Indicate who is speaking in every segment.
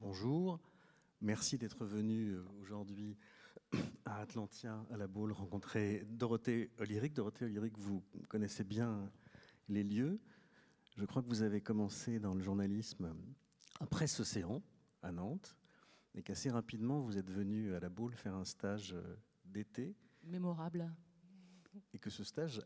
Speaker 1: Bonjour, merci d'être venu aujourd'hui à Atlantia, à la Baule, rencontrer Dorothée Olyric. Dorothée Olyric, vous connaissez bien les lieux. Je crois que vous avez commencé dans le journalisme à Presse Océan, à Nantes, et qu'assez rapidement, vous êtes venu à la Baule faire un stage d'été.
Speaker 2: Mémorable.
Speaker 1: Et que ce stage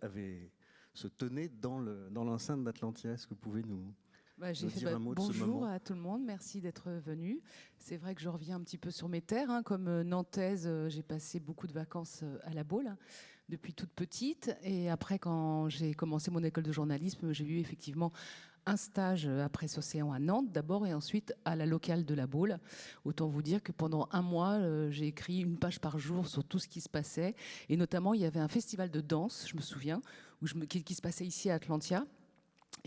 Speaker 1: se tenait dans l'enceinte d'Atlantia. Est-ce que vous pouvez nous dire un mot de ce moment ?
Speaker 2: Bonjour à tout le monde, merci d'être venu. C'est vrai que je reviens un petit peu sur mes terres. Comme nantaise, j'ai passé beaucoup de vacances à la Baule depuis toute petite. Et après, quand j'ai commencé mon école de journalisme, j'ai eu effectivement un stage à Presse Océan à Nantes d'abord et ensuite à la locale de la Baule. Autant vous dire que pendant un mois, j'ai écrit une page par jour sur tout ce qui se passait. Et notamment, il y avait un festival de danse, je me souviens, qui se passait ici à Atlantia.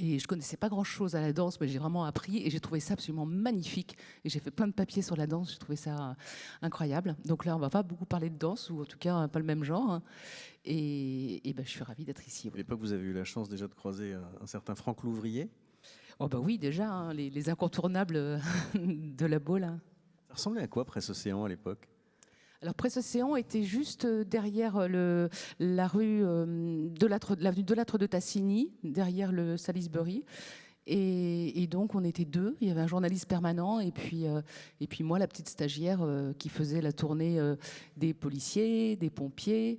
Speaker 2: Et je connaissais pas grand-chose à la danse, mais j'ai vraiment appris et j'ai trouvé ça absolument magnifique. Et j'ai fait plein de papiers sur la danse, j'ai trouvé ça incroyable. Donc là, on va pas beaucoup parler de danse, ou en tout cas pas le même genre. Et ben, je suis ravie d'être ici.
Speaker 1: À l'époque, vous avez eu la chance déjà de croiser un certain Franck Louvrier.
Speaker 2: Oh bah oui, déjà, les incontournables de la Baule.
Speaker 1: Ça ressemblait à quoi Presse Océan à l'époque ?
Speaker 2: Alors Presse Océan était juste derrière la rue l'avenue de Lattre de Tassigny, derrière le Salisbury. Et donc on était deux, il y avait un journaliste permanent et puis moi, la petite stagiaire qui faisait la tournée des policiers, des pompiers.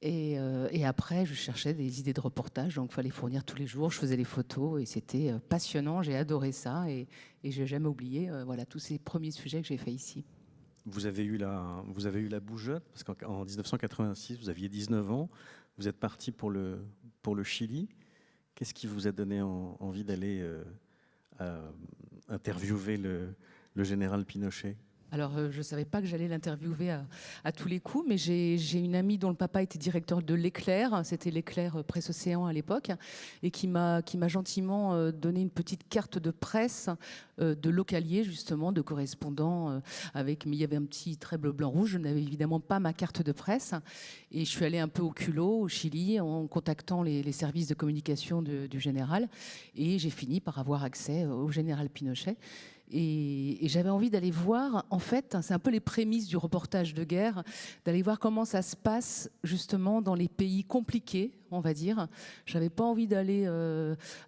Speaker 2: Et après, je cherchais des idées de reportage, donc il fallait fournir tous les jours. Je faisais les photos et c'était passionnant, j'ai adoré ça et je n'ai jamais oublié voilà, tous ces premiers sujets que j'ai faits ici.
Speaker 1: Vous avez eu la bougeotte, parce qu'en 1986, vous aviez 19 ans, vous êtes parti pour le Chili. Qu'est-ce qui vous a donné envie d'aller interviewer le général Pinochet ?
Speaker 2: Alors, je ne savais pas que j'allais l'interviewer à tous les coups, mais j'ai une amie dont le papa était directeur de l'Éclair, c'était l'Éclair Presse Océan à l'époque, et qui m'a gentiment donné une petite carte de presse de localier, justement, de correspondant, mais il y avait un petit trait bleu-blanc-rouge, je n'avais évidemment pas ma carte de presse, et je suis allée un peu au culot, au Chili, en contactant les services de communication du général, et j'ai fini par avoir accès au général Pinochet. Et j'avais envie d'aller voir, en fait, c'est un peu les prémices du reportage de guerre, d'aller voir comment ça se passe justement dans les pays compliqués, on va dire. J'avais pas envie d'aller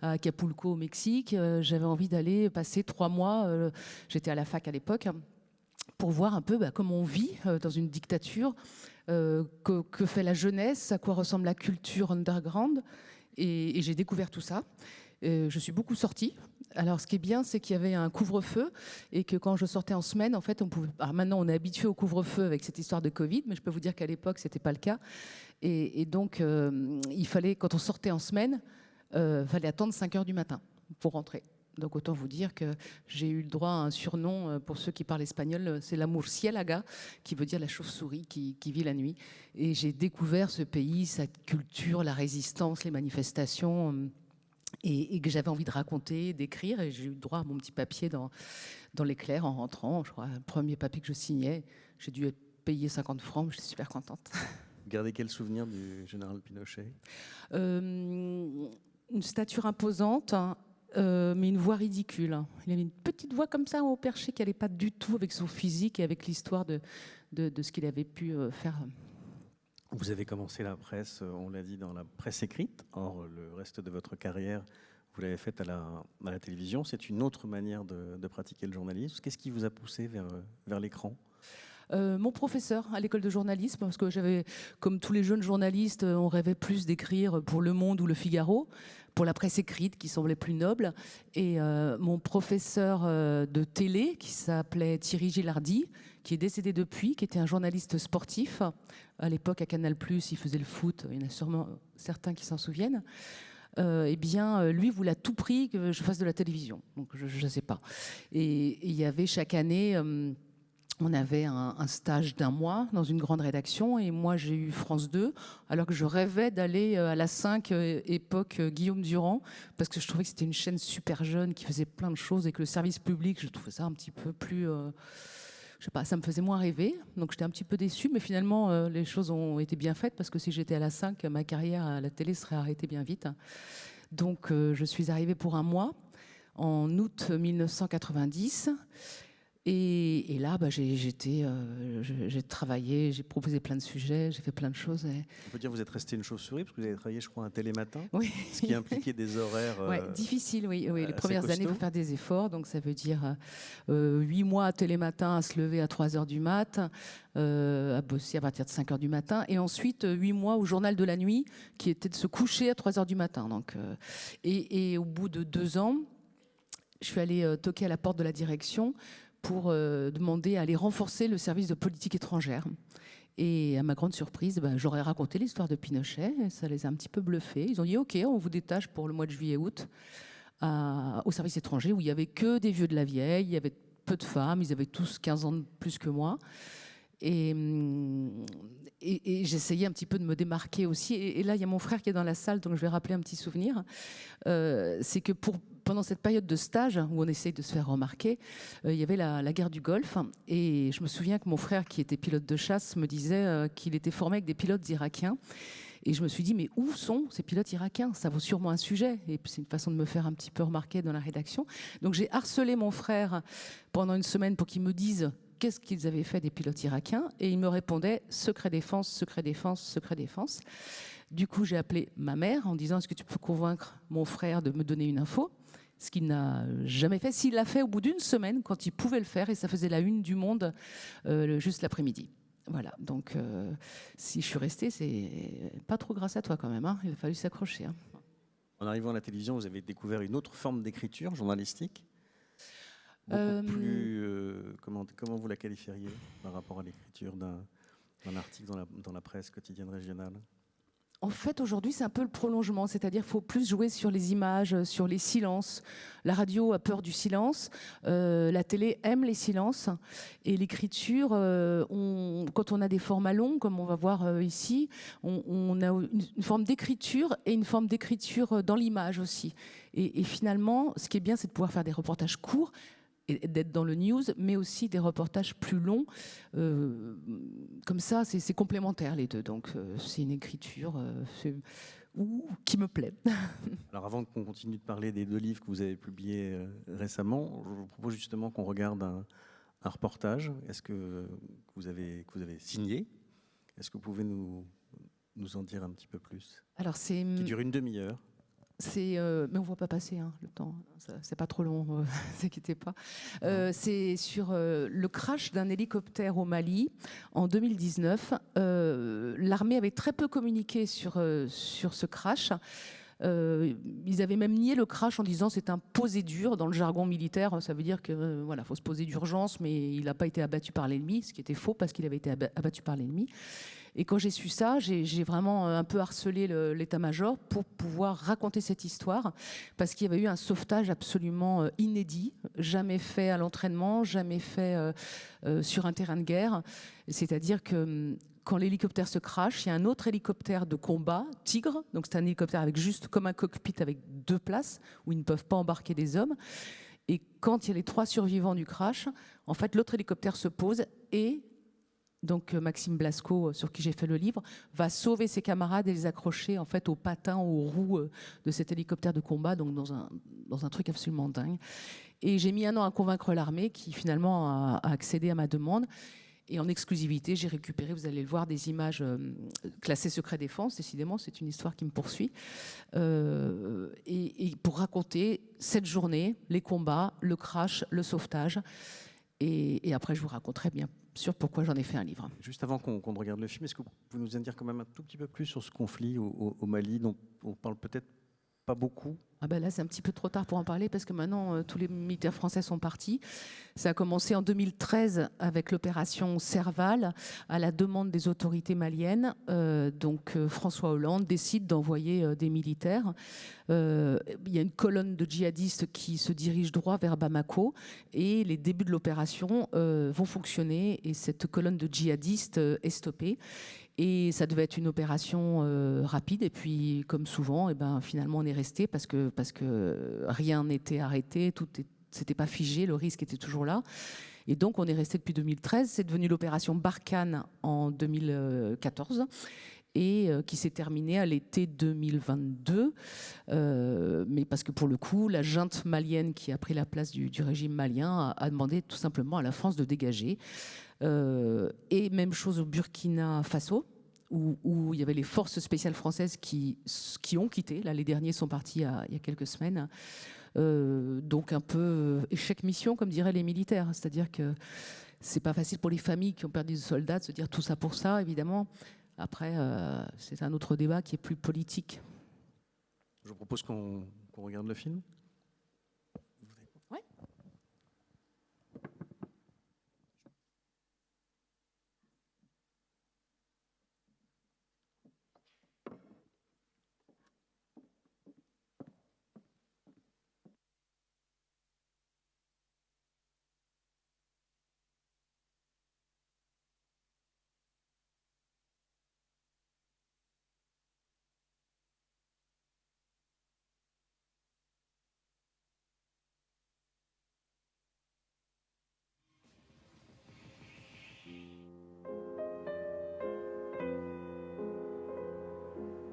Speaker 2: à Acapulco au Mexique, j'avais envie d'aller passer 3 mois, j'étais à la fac à l'époque, pour voir un peu comment on vit dans une dictature, que fait la jeunesse, à quoi ressemble la culture underground. Et j'ai découvert tout ça. Je suis beaucoup sortie. Alors, ce qui est bien, c'est qu'il y avait un couvre-feu et que quand je sortais en semaine, en fait, on pouvait. Alors maintenant, on est habitué au couvre-feu avec cette histoire de Covid, mais je peux vous dire qu'à l'époque, c'était pas le cas. Et donc, il fallait, quand on sortait en semaine, fallait attendre 5 heures du matin pour rentrer. Donc autant vous dire que j'ai eu le droit à un surnom pour ceux qui parlent espagnol, c'est la murciélaga, qui veut dire la chauve-souris qui vit la nuit. Et j'ai découvert ce pays, sa culture, la résistance, les manifestations, et que j'avais envie de raconter, d'écrire. Et j'ai eu le droit à mon petit papier dans l'Éclair en rentrant. Je crois, le premier papier que je signais, j'ai dû payer 50 francs, mais je suis super contente.
Speaker 1: Vous gardez quel souvenir du général Pinochet ?
Speaker 2: Une stature imposante, mais une voix ridicule. Il avait une petite voix comme ça au perché qui n'allait pas du tout avec son physique et avec l'histoire de ce qu'il avait pu faire.
Speaker 1: Vous avez commencé la presse, on l'a dit, dans la presse écrite. Or, le reste de votre carrière, vous l'avez faite à la télévision. C'est une autre manière de pratiquer le journalisme. Qu'est-ce qui vous a poussé vers l'écran ?
Speaker 2: Mon professeur à l'école de journalisme, parce que j'avais, comme tous les jeunes journalistes, on rêvait plus d'écrire pour Le Monde ou Le Figaro, pour la presse écrite qui semblait plus noble. Et mon professeur de télé, qui s'appelait Thierry Gilardi, qui est décédé depuis, qui était un journaliste sportif. À l'époque, à Canal+, il faisait le foot, il y en a sûrement certains qui s'en souviennent. Eh bien, lui voulait à tout prix que je fasse de la télévision. Donc, je ne sais pas. Et il y avait chaque année... on avait un stage d'1 mois dans une grande rédaction et moi j'ai eu France 2 alors que je rêvais d'aller à la 5 époque Guillaume Durand parce que je trouvais que c'était une chaîne super jeune qui faisait plein de choses et que le service public, je trouvais ça un petit peu plus... je sais pas, ça me faisait moins rêver, donc j'étais un petit peu déçue, mais finalement les choses ont été bien faites parce que si j'étais à la 5, ma carrière à la télé serait arrêtée bien vite. Donc je suis arrivée pour 1 mois en août 1990. Et là, j'ai travaillé, j'ai proposé plein de sujets, j'ai fait plein de choses.
Speaker 1: On peut dire que vous êtes resté une chauve-souris, parce que vous avez travaillé, je crois, un télématin,
Speaker 2: Oui.
Speaker 1: ce qui impliquait des horaires
Speaker 2: difficile, oui. Les premières
Speaker 1: costauds.
Speaker 2: années, il faut faire des efforts. Donc, ça veut dire 8 mois à télématin, à se lever à 3 heures du mat, à bosser à partir de 5 heures du matin. Et ensuite, 8 mois au journal de la nuit, qui était de se coucher à 3 heures du matin. Donc, et au bout de 2 ans, je suis allée toquer à la porte de la direction pour demander à aller renforcer le service de politique étrangère. Et à ma grande surprise, j'aurais raconté l'histoire de Pinochet, et ça les a un petit peu bluffés. Ils ont dit « Ok, on vous détache pour le mois de juillet-août au service étranger, où il n'y avait que des vieux de la vieille, il y avait peu de femmes, ils avaient tous 15 ans de plus que moi. » Et j'essayais un petit peu de me démarquer aussi. Et là, il y a mon frère qui est dans la salle, donc je vais rappeler un petit souvenir. C'est que pendant cette période de stage où on essaye de se faire remarquer, il y avait la guerre du Golfe. Et je me souviens que mon frère, qui était pilote de chasse, me disait qu'il était formé avec des pilotes irakiens. Et je me suis dit, mais où sont ces pilotes irakiens? Ça vaut sûrement un sujet. Et puis c'est une façon de me faire un petit peu remarquer dans la rédaction. Donc j'ai harcelé mon frère pendant une semaine pour qu'il me dise qu'est-ce qu'ils avaient fait des pilotes irakiens. Et il me répondait secret défense, secret défense, secret défense. Du coup, j'ai appelé ma mère en disant, est-ce que tu peux convaincre mon frère de me donner une info? Ce qu'il n'a jamais fait. S'il l'a fait au bout d'une semaine, quand il pouvait le faire, et ça faisait la une du Monde juste l'après-midi. Voilà, donc si je suis restée, c'est pas trop grâce à toi quand même, hein. Il a fallu s'accrocher. Hein.
Speaker 1: En arrivant à la télévision, vous avez découvert une autre forme d'écriture journalistique, beaucoup plus... comment vous la qualifieriez par rapport à l'écriture d'un article dans la presse quotidienne régionale?
Speaker 2: En fait, aujourd'hui, c'est un peu le prolongement, c'est-à-dire qu'il faut plus jouer sur les images, sur les silences. La radio a peur du silence, la télé aime les silences, et l'écriture, quand on a des formats longs, comme on va voir ici, on a une forme d'écriture et une forme d'écriture dans l'image aussi. Et finalement, ce qui est bien, c'est de pouvoir faire des reportages courts, et d'être dans le news, mais aussi des reportages plus longs. Comme ça, c'est complémentaire les deux. Donc, c'est une écriture qui me plaît.
Speaker 1: Alors, avant qu'on continue de parler des 2 livres que vous avez publiés récemment, je vous propose justement qu'on regarde un reportage. Est-ce que vous avez signé? Est-ce que vous pouvez nous en dire un petit peu plus?
Speaker 2: Alors, qui
Speaker 1: dure une demi-heure.
Speaker 2: Mais on ne voit pas passer le temps. C'est pas trop long, ne vous inquiétez pas. C'est sur le crash d'un hélicoptère au Mali en 2019. L'armée avait très peu communiqué sur ce crash. Ils avaient même nié le crash en disant c'est un posé dur dans le jargon militaire. Ça veut dire que voilà, faut se poser d'urgence, mais il n'a pas été abattu par l'ennemi, ce qui était faux parce qu'il avait été abattu par l'ennemi. Et quand j'ai su ça, j'ai vraiment un peu harcelé l'état-major pour pouvoir raconter cette histoire, parce qu'il y avait eu un sauvetage absolument inédit, jamais fait à l'entraînement, jamais fait sur un terrain de guerre. C'est-à-dire que quand l'hélicoptère se crache, il y a un autre hélicoptère de combat, Tigre, donc c'est un hélicoptère avec juste comme un cockpit avec 2 places, où ils ne peuvent pas embarquer des hommes. Et quand il y a les 3 survivants du crash, en fait, l'autre hélicoptère se pose et... Donc Maxime Blasco, sur qui j'ai fait le livre, va sauver ses camarades et les accrocher en fait aux patins, aux roues de cet hélicoptère de combat, donc dans un truc absolument dingue. Et j'ai mis 1 an à convaincre l'armée qui finalement a accédé à ma demande. Et en exclusivité, j'ai récupéré, vous allez le voir, des images classées secret défense. Décidément, c'est une histoire qui me poursuit. Et pour raconter cette journée, les combats, le crash, le sauvetage. Et après, je vous raconterai bien sûr pourquoi j'en ai fait un livre.
Speaker 1: Juste avant qu'on regarde le film, est-ce que vous pouvez nous en dire quand même un tout petit peu plus sur ce conflit au Mali, dont on parle peut-être pas beaucoup?
Speaker 2: Ah ben là, c'est un petit peu trop tard pour en parler parce que maintenant, tous les militaires français sont partis. Ça a commencé en 2013 avec l'opération Serval à la demande des autorités maliennes. Donc François Hollande décide d'envoyer des militaires. Il y a une colonne de djihadistes qui se dirige droit vers Bamako et les débuts de l'opération vont fonctionner et cette colonne de djihadistes est stoppée. Et ça devait être une opération rapide. Et puis, comme souvent, finalement, on est resté parce que rien n'était arrêté, c'était pas figé, le risque était toujours là. Et donc, on est resté depuis 2013. C'est devenu l'opération Barkhane en 2014. et qui s'est terminée à l'été 2022. Mais parce que pour le coup, la junte malienne qui a pris la place du régime malien a demandé tout simplement à la France de dégager. Et même chose au Burkina Faso, où il y avait les forces spéciales françaises qui ont quitté. Là, les derniers sont partis il y a quelques semaines. Donc un peu échec mission, comme diraient les militaires. C'est-à-dire que c'est pas facile pour les familles qui ont perdu des soldats de se dire tout ça pour ça, évidemment. Après, c'est un autre débat qui est plus politique.
Speaker 1: Je vous propose qu'on regarde le film.
Speaker 2: Ouais.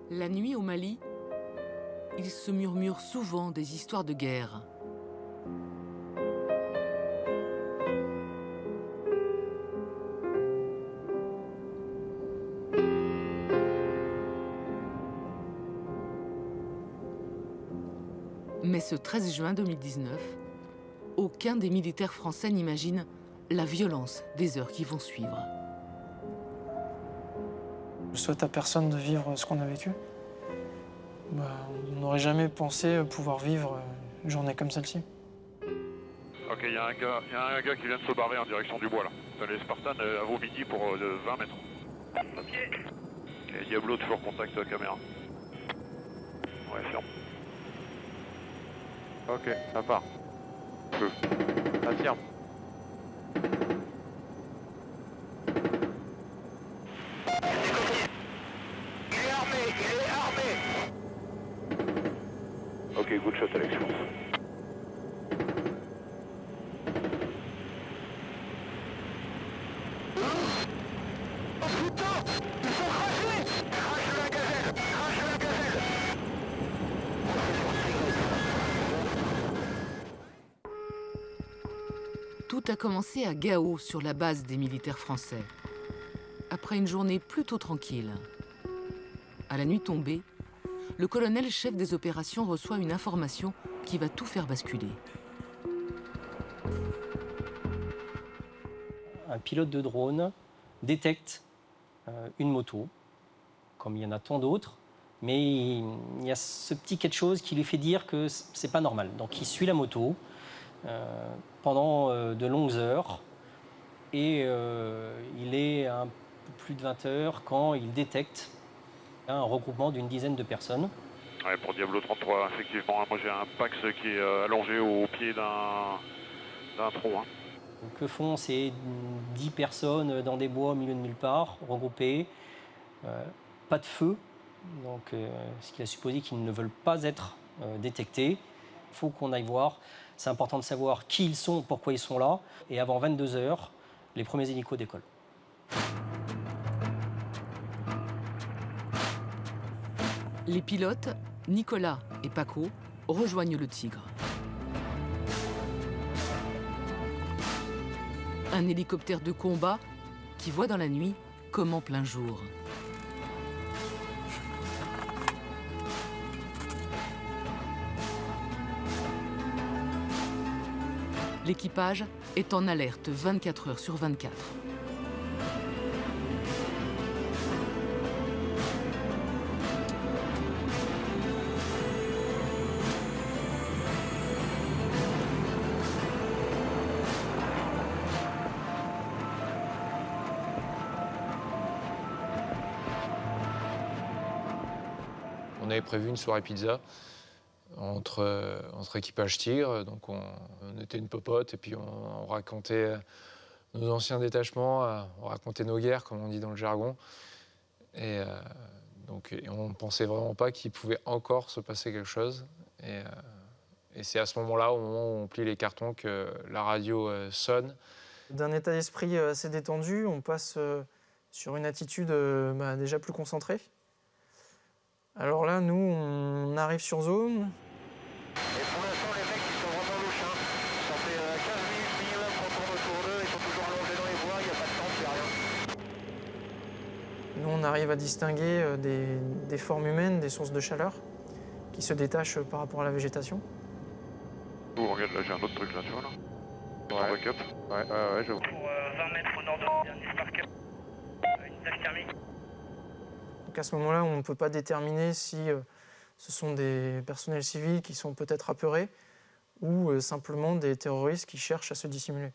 Speaker 3: La nuit au Mali, il se murmure souvent des histoires de guerre. Mais ce 13 juin 2019, aucun des militaires français n'imagine la violence des heures qui vont suivre.
Speaker 4: Je souhaite à personne de vivre ce qu'on a vécu. On n'aurait jamais pensé pouvoir vivre une journée comme celle-ci.
Speaker 5: Ok, il y a un gars qui vient de se barrer en direction du bois là. T'as les Spartans à vos midi pour 20 mètres. Ok, Diablo toujours contact caméra. Ouais, ferme. Ok, ça part. Feu. Affirme. Ok, good shot Alex.
Speaker 3: Tout a commencé à Gao, sur la base des militaires français. Après une journée plutôt tranquille. À la nuit tombée, le colonel chef des opérations reçoit une information qui va tout faire basculer.
Speaker 6: Un pilote de drone détecte une moto, comme il y en a tant d'autres, mais il y a ce petit quelque chose qui lui fait dire que c'est pas normal. Donc il suit la moto pendant de longues heures et il est un peu plus de 20 heures quand il détecte un regroupement d'une dizaine de personnes.
Speaker 5: Ouais, pour Diablo 33, effectivement, moi j'ai un Pax qui est allongé au pied d'un tronc. Hein.
Speaker 6: Donc, que font ces 10 personnes dans des bois au milieu de nulle part, regroupées, pas de feu, donc ce qui a supposé qu'ils ne veulent pas être détectés. Il faut qu'on aille voir, c'est important de savoir qui ils sont, pourquoi ils sont là, et avant 22 heures, les premiers hélicos décollent.
Speaker 3: Les pilotes, Nicolas et Paco, rejoignent le Tigre. Un hélicoptère de combat qui voit dans la nuit comme en plein jour. L'équipage est en alerte 24 heures sur 24.
Speaker 7: On avait prévu une soirée pizza entre équipage Tigre, donc on était une popote et puis on racontait nos anciens détachements, on racontait nos guerres, comme on dit dans le jargon. Et on ne pensait vraiment pas qu'il pouvait encore se passer quelque chose. Et c'est à ce moment-là, au moment où on plie les cartons, que la radio sonne.
Speaker 4: D'un état d'esprit assez détendu, on passe sur une attitude déjà plus concentrée. Alors là, nous, on arrive sur zone.
Speaker 8: Et pour l'instant, les mecs, ils sont vraiment louches. Hein. Ça fait 15 minutes minimum qu'on tourne autour d'eux. Ils sont toujours allongés dans les bois, il n'y a pas de temps, il n'y a rien.
Speaker 4: Nous, on arrive à distinguer des formes humaines, des sources de chaleur, qui se détachent par rapport à la végétation.
Speaker 5: Oh, regarde, là, j'ai un autre truc là, tu vois, là. En backup. Ouais, je vois.
Speaker 8: Pour 20 mètres au nord de Bernis Parker, une tache thermique.
Speaker 4: Donc à ce moment-là, on ne peut pas déterminer si ce sont des personnels civils qui sont peut-être apeurés ou simplement des terroristes qui cherchent à se dissimuler.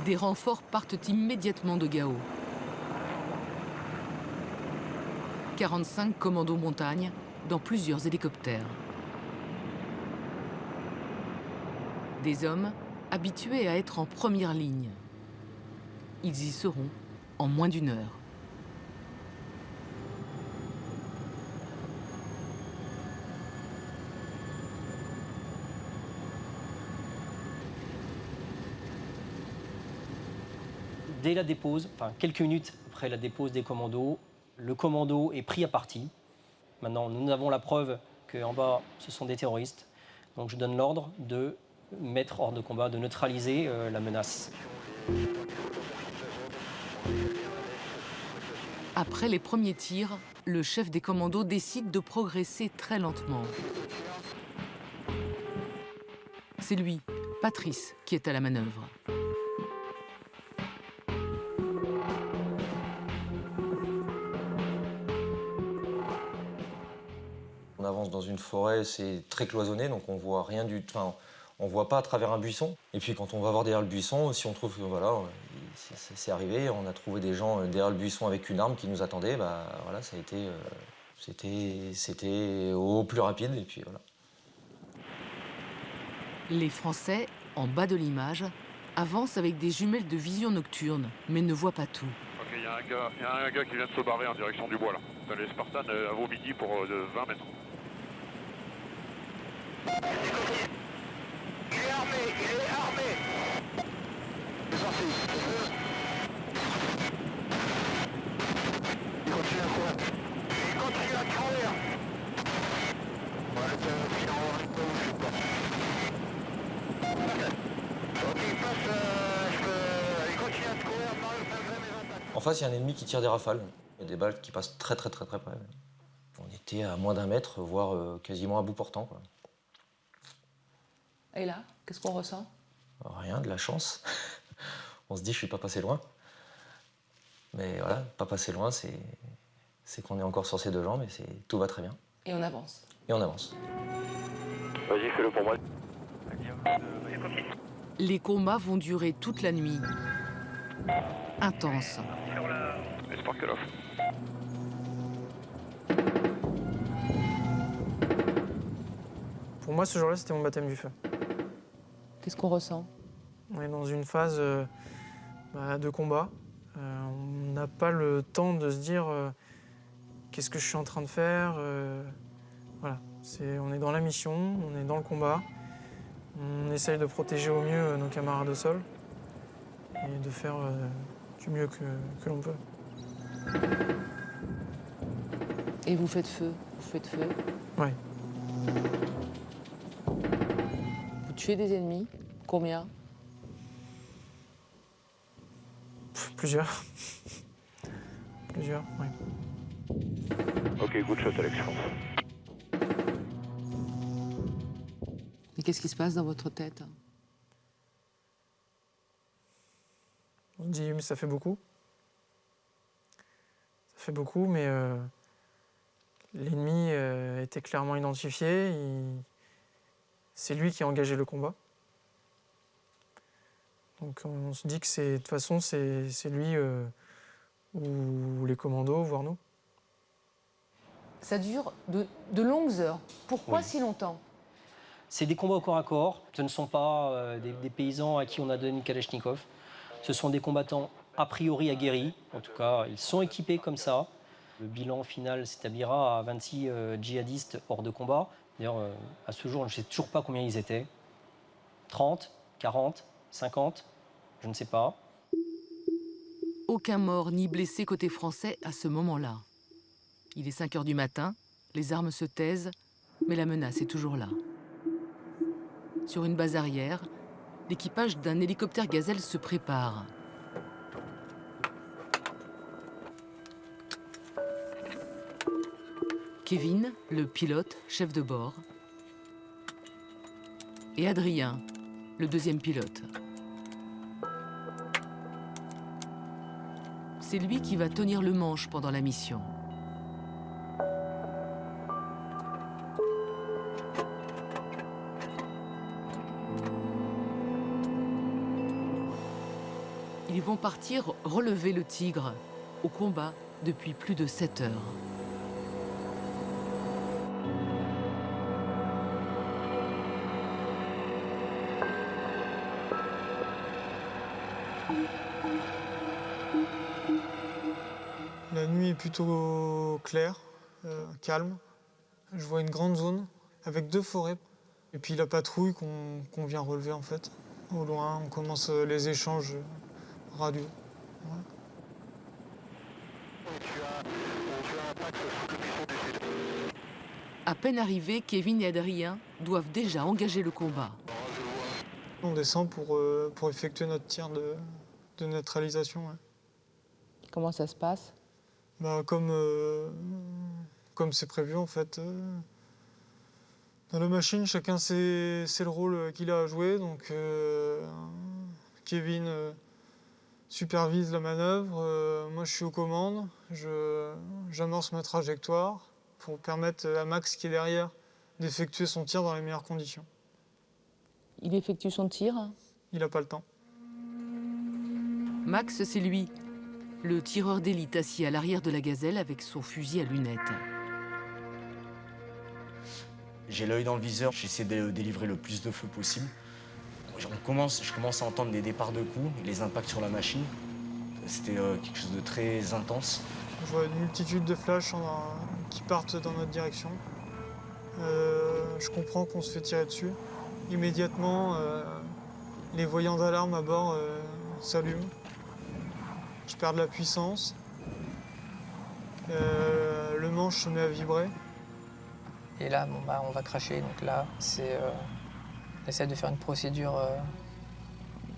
Speaker 3: Des renforts partent immédiatement de Gao. 45 commandos montagne dans plusieurs hélicoptères. Des hommes habitués à être en première ligne. Ils y seront en moins d'1 heure.
Speaker 6: Dès la dépose, enfin quelques minutes après la dépose des commandos, le commando est pris à partie. Maintenant, nous avons la preuve qu'en bas, ce sont des terroristes. Donc je donne l'ordre de mettre hors de combat, de neutraliser la menace.
Speaker 3: Après les premiers tirs, le chef des commandos décide de progresser très lentement. C'est lui, Patrice, qui est à la manœuvre.
Speaker 9: On avance dans une forêt, c'est très cloisonné, donc on voit rien du tout. Enfin, on voit pas à travers un buisson. Et puis quand on va voir derrière le buisson, si on trouve que voilà, c'est arrivé, on a trouvé des gens derrière le buisson avec une arme qui nous attendait, bah voilà, ça a été, c'était au plus rapide et puis voilà.
Speaker 3: Les Français, en bas de l'image, avancent avec des jumelles de vision nocturne, mais ne voient pas tout.
Speaker 5: Ok, il y a un gars qui vient de se barrer en direction du bois là. T'as les Spartans à vos midi pour 20 mètres.
Speaker 8: Il est armé, il est armé. C'est sorti. Il continue à courir. Il continue à courir. Ouais, il est en reste où je suis pas. Ok, il passe, il continue à courir malgré mes attaques.
Speaker 9: En face, il y a un ennemi qui tire des rafales. Il y a des balles qui passent très près. On était à moins d'1 mètre, voire quasiment à bout portant, quoi.
Speaker 2: Et là, qu'est-ce qu'on ressent?
Speaker 9: Rien, de la chance. On se dit, je suis pas passé loin. Mais voilà, pas passé loin, c'est qu'on est encore sur ses deux jambes et tout va très bien.
Speaker 2: Et on avance.
Speaker 9: Et on avance.
Speaker 5: Vas-y, fais-le pour moi.
Speaker 3: Les combats vont durer toute la nuit. Intense.
Speaker 5: Les Sparkeloff.
Speaker 4: Pour moi, ce jour-là, c'était mon baptême du feu.
Speaker 2: Qu'est-ce qu'on ressent?
Speaker 4: On est dans une phase de combat. On n'a pas le temps de se dire qu'est-ce que je suis en train de faire. Voilà. On est dans la mission, on est dans le combat. On essaye de protéger au mieux nos camarades au sol et de faire du mieux que l'on peut.
Speaker 2: Et vous faites feu? Vous faites feu?
Speaker 4: Oui.
Speaker 2: Vous tuez des ennemis? Combien?
Speaker 4: Plusieurs. Plusieurs, oui.
Speaker 5: Ok, good shot, Alex, je pense.
Speaker 2: Et qu'est-ce qui se passe dans votre tête?
Speaker 4: On se dit, mais ça fait beaucoup. Ça fait beaucoup, mais l'ennemi était clairement identifié. C'est lui qui a engagé le combat. Donc on se dit que de toute façon, c'est lui ou les commandos, voire nous.
Speaker 2: Ça dure de longues heures. Pourquoi
Speaker 6: Oui.
Speaker 2: si longtemps?
Speaker 6: C'est des combats au corps à corps. Ce ne sont pas des paysans à qui on a donné une Kalachnikov. Ce sont des combattants a priori aguerris. En tout cas, ils sont équipés comme ça. Le bilan final s'établira à 26 djihadistes hors de combat. D'ailleurs, à ce jour, je ne sais toujours pas combien ils étaient. 30, 40, 50, je ne sais pas.
Speaker 3: aucun mort ni blessé côté français à ce moment-là. Il est 5 heures du matin, les armes se taisent, mais la menace est toujours là. Sur une base arrière, l'équipage d'un hélicoptère Gazelle se prépare. Kevin, le pilote, chef de bord, et Adrien, le deuxième pilote. C'est lui qui va tenir le manche pendant la mission. Ils vont partir relever le Tigre au combat depuis plus de 7 heures.
Speaker 4: La nuit est plutôt claire, calme. Je vois une grande zone avec 2 forêts. Et puis la patrouille qu'on vient relever en fait. Au loin, on commence les échanges radio. Ouais.
Speaker 3: À peine arrivés, Kevin et Adrien doivent déjà engager le combat.
Speaker 4: On descend pour effectuer notre tir de neutralisation. Ouais.
Speaker 2: Comment ça se passe?
Speaker 4: Bah, comme c'est prévu en fait. Dans la machine, chacun sait le rôle qu'il a à jouer. Donc Kevin supervise la manœuvre, moi je suis aux commandes, j'amorce ma trajectoire pour permettre à Max qui est derrière d'effectuer son tir dans les meilleures conditions.
Speaker 2: Il effectue son tir?
Speaker 4: Il n'a pas le temps.
Speaker 3: Max, c'est lui, le tireur d'élite assis à l'arrière de la Gazelle avec son fusil à lunettes.
Speaker 10: J'ai l'œil dans le viseur, j'essaie de délivrer le plus de feu possible. Je commence à entendre des départs de coups, les impacts sur la machine. C'était quelque chose de très intense.
Speaker 4: Je vois une multitude de flashs qui partent dans notre direction. Je comprends qu'on se fait tirer dessus. Immédiatement, les voyants d'alarme à bord s'allument. Je perds de la puissance. Le manche se met à vibrer.
Speaker 11: Et là, bon, bah, on va cracher. Donc là, on essaie de faire une procédure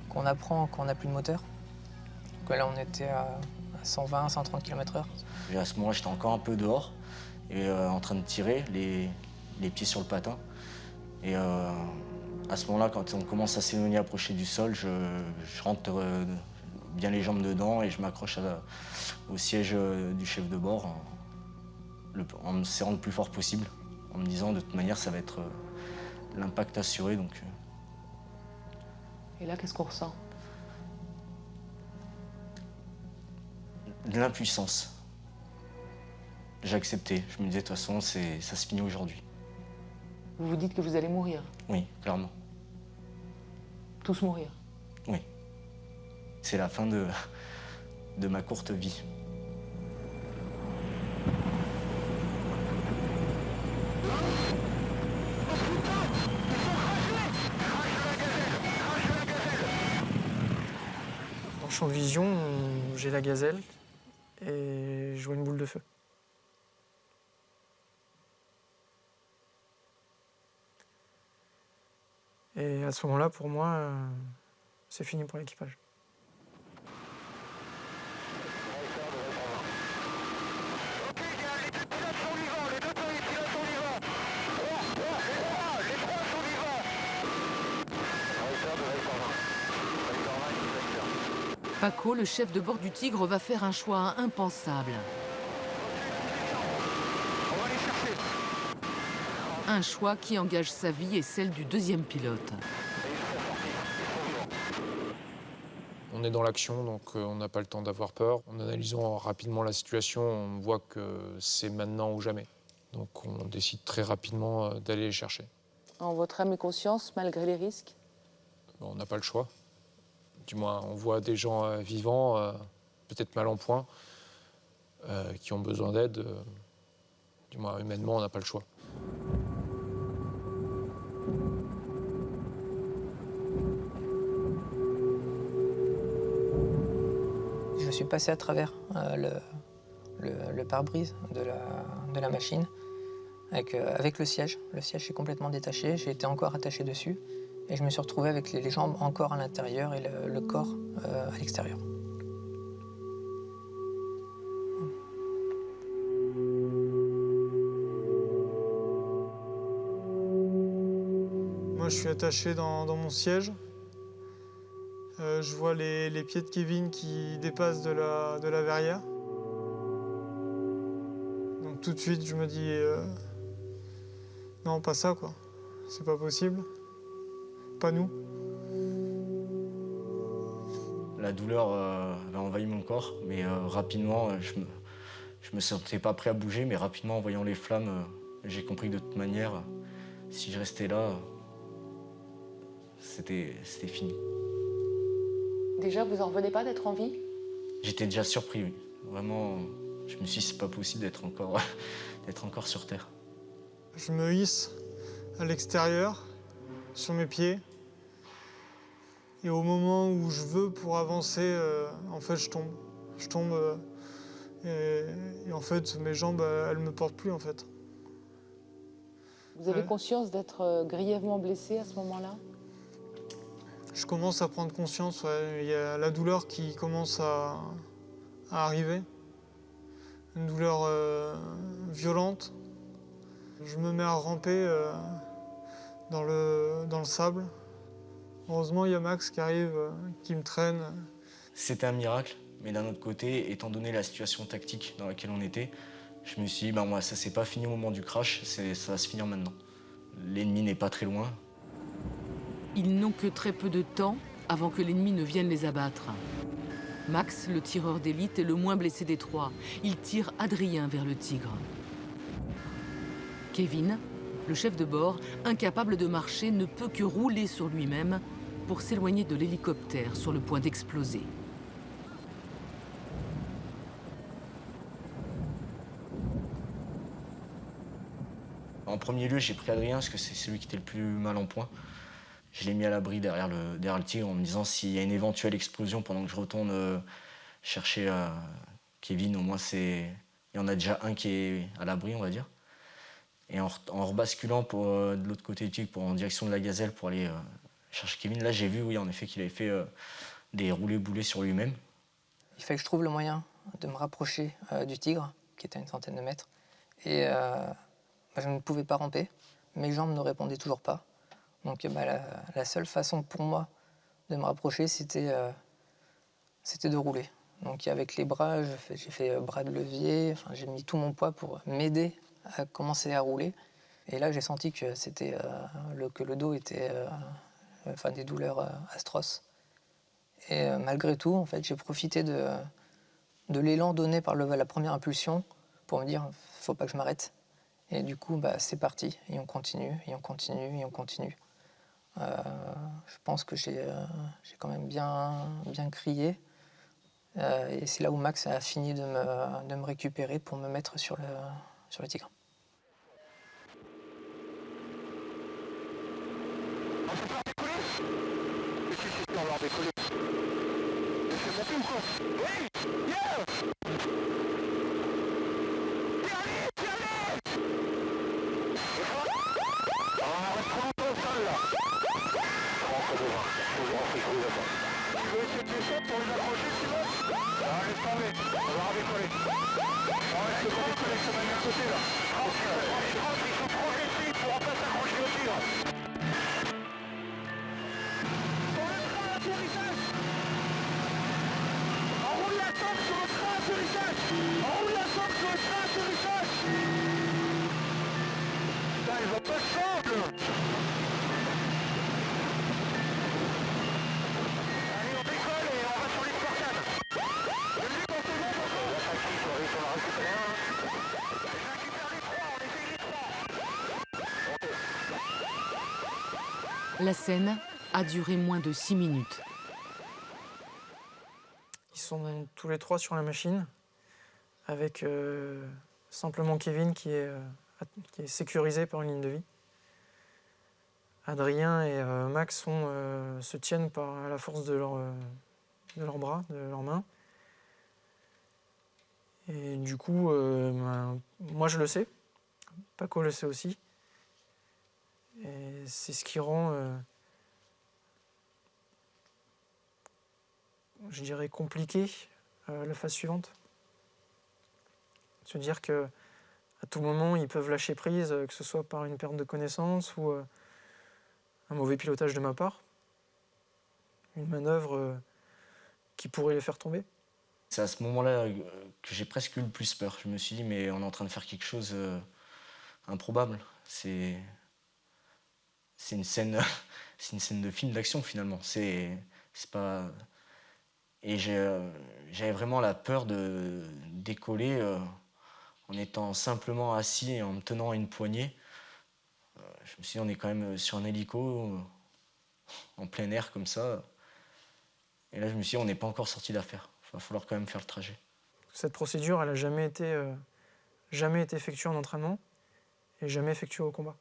Speaker 11: qu'on apprend quand on n'a plus de moteur. Donc là, on était à 120, 130 km/h.
Speaker 10: Et à ce moment-là, j'étais encore un peu dehors, et, en train de tirer, les pieds sur le patin. Et à ce moment-là, quand on commence à s'éloigner, approcher du sol, je rentre bien les jambes dedans et je m'accroche au siège du chef de bord en me serrant le plus fort possible, en me disant de toute manière ça va être l'impact assuré. Donc.
Speaker 2: Et là, qu'est-ce qu'on ressent?
Speaker 10: De l'impuissance. J'ai accepté. Je me disais de toute façon ça se finit aujourd'hui.
Speaker 2: Vous vous dites que vous allez mourir?
Speaker 10: Oui, clairement.
Speaker 2: Tous mourir?
Speaker 10: Oui. C'est la fin de ma courte vie.
Speaker 4: En champ de vision, j'ai la Gazelle et je vois une boule de feu. Et à ce moment-là, pour moi, c'est fini pour l'équipage.
Speaker 3: Paco, le chef de bord du Tigre, va faire un choix impensable. Un choix qui engage sa vie et celle du deuxième pilote.
Speaker 7: On est dans l'action, donc on n'a pas le temps d'avoir peur. En analysant rapidement la situation, on voit que c'est maintenant ou jamais. Donc on décide très rapidement d'aller les chercher.
Speaker 2: En votre âme et conscience, malgré les risques?
Speaker 7: On n'a pas le choix. Du moins, on voit des gens vivants, peut-être mal en point, qui ont besoin d'aide. Du moins, humainement, on n'a pas le choix.
Speaker 11: Je suis passé à travers le pare-brise de la machine avec le siège. Le siège est complètement détaché, j'ai été encore attaché dessus et je me suis retrouvé avec les jambes encore à l'intérieur et le corps à l'extérieur.
Speaker 4: Moi, je suis attaché dans mon siège. Je vois les pieds de Kevin qui dépassent de la verrière. Donc tout de suite, je me dis non, pas ça, quoi. C'est pas possible. Pas nous.
Speaker 10: La douleur avait envahi mon corps, mais rapidement, je me sentais pas prêt à bouger, mais rapidement, en voyant les flammes, j'ai compris que de toute manière, si je restais là, c'était fini.
Speaker 2: Déjà, vous en revenez pas d'être en vie?
Speaker 10: J'étais déjà surpris, oui. Vraiment, je me suis dit, c'est pas possible d'être encore, encore sur Terre.
Speaker 4: Je me hisse à l'extérieur, sur mes pieds. Et au moment où je veux pour avancer, en fait, je tombe. Je tombe et en fait, mes jambes, elles me portent plus, en fait.
Speaker 2: Vous avez conscience d'être grièvement blessé à ce moment-là?
Speaker 4: Je commence à prendre conscience, ouais. Il y a la douleur qui commence à arriver. Une douleur violente. Je me mets à ramper dans le sable. Heureusement, il y a Max qui arrive, qui me traîne.
Speaker 10: C'était un miracle, mais d'un autre côté, étant donné la situation tactique dans laquelle on était, je me suis dit, bah, moi, ça s'est pas fini au moment du crash, ça va se finir maintenant. L'ennemi n'est pas très loin.
Speaker 3: Ils n'ont que très peu de temps avant que l'ennemi ne vienne les abattre. Max, le tireur d'élite, est le moins blessé des trois. Il tire Adrien vers le Tigre. Kevin, le chef de bord, incapable de marcher, ne peut que rouler sur lui-même pour s'éloigner de l'hélicoptère sur le point d'exploser.
Speaker 10: En premier lieu, j'ai pris Adrien parce que c'est celui qui était le plus mal en point. Je l'ai mis à l'abri derrière le Tigre en me disant s'il y a une éventuelle explosion pendant que je retourne chercher Kevin, au moins il y en a déjà un qui est à l'abri, on va dire. Et en rebasculant de l'autre côté du Tigre en direction de la Gazelle pour aller chercher Kevin, là j'ai vu, oui, en effet, qu'il avait fait des roulés-boulés sur lui-même.
Speaker 11: Il fallait que je trouve le moyen de me rapprocher du Tigre, qui était à une centaine de mètres. Et je ne pouvais pas ramper, mes jambes ne répondaient toujours pas. Donc la seule façon pour moi de me rapprocher, c'était de rouler. Donc avec les bras, j'ai fait bras de levier, enfin, j'ai mis tout mon poids pour m'aider à commencer à rouler. Et là, j'ai senti que que le dos était des douleurs atroces. Et malgré tout, en fait, j'ai profité de l'élan donné par la première impulsion pour me dire, faut pas que je m'arrête. Et du coup, c'est parti. Et on continue, et on continue, et on continue. Je pense que j'ai quand même bien crié. Et c'est là où Max a fini de me récupérer pour me mettre sur le Tigre.
Speaker 8: On peut pas décoller? Si, on va décoller. C'est monté ou quoi? Oui! Yeah! Pour les accrocher, tu veux? Ah, laisse tomber, on va redécoller. On va redécoller, ça va de côté là. Ils sont trop blessés, ils ne pourront pas s'accrocher au Tigre. Sur le train d'atterrissage! Enroule la sangle sur le train d'atterrissage! Enroule la sangle sur le train d'atterrissage! Putain, il va pas de sangle!
Speaker 3: La scène a duré moins de 6 minutes.
Speaker 4: Ils sont tous les trois sur la machine, avec simplement Kevin qui est sécurisé par une ligne de vie. Adrien et Max se tiennent par la force de leurs bras, de leurs mains. Et du coup, moi je le sais, Paco le sait aussi. Et c'est ce qui rend, je dirais, compliqué la phase suivante. Se dire que à tout moment, ils peuvent lâcher prise, que ce soit par une perte de connaissance ou un mauvais pilotage de ma part. Une manœuvre qui pourrait les faire tomber.
Speaker 10: C'est à ce moment-là que j'ai presque eu le plus peur. Je me suis dit, mais on est en train de faire quelque chose improbable. C'est une scène, c'est une scène de film d'action finalement. C'est pas. Et j'avais vraiment la peur de décoller en étant simplement assis et en me tenant à une poignée. Je me suis dit, on est quand même sur un hélico, en plein air comme ça. Et là, je me suis dit, on n'est pas encore sorti d'affaire. Il va falloir quand même faire le trajet.
Speaker 4: Cette procédure, elle n'a jamais été effectuée en entraînement et jamais effectuée au combat.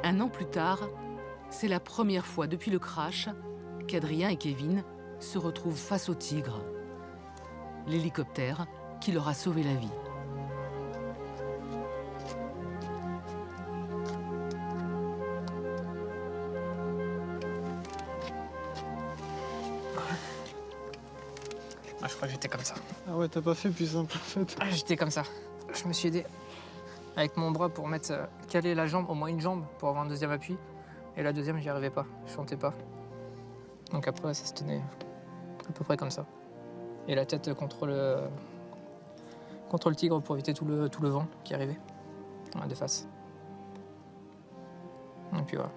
Speaker 3: Un an plus tard, c'est la première fois depuis le crash qu'Adrien et Kevin se retrouvent face au Tigre, l'hélicoptère qui leur a sauvé la vie.
Speaker 11: Ah, je crois que j'étais comme ça.
Speaker 4: Ah ouais, t'as pas fait plus simple en fait.
Speaker 11: Ah, j'étais comme ça. Je me suis aidé avec mon bras pour caler la jambe, au moins une jambe, pour avoir un deuxième appui. Et la deuxième, j'y arrivais pas, je sentais pas. Donc après, ça se tenait à peu près comme ça. Et la tête contre le Tigre pour éviter tout le vent qui arrivait de face. Et puis voilà.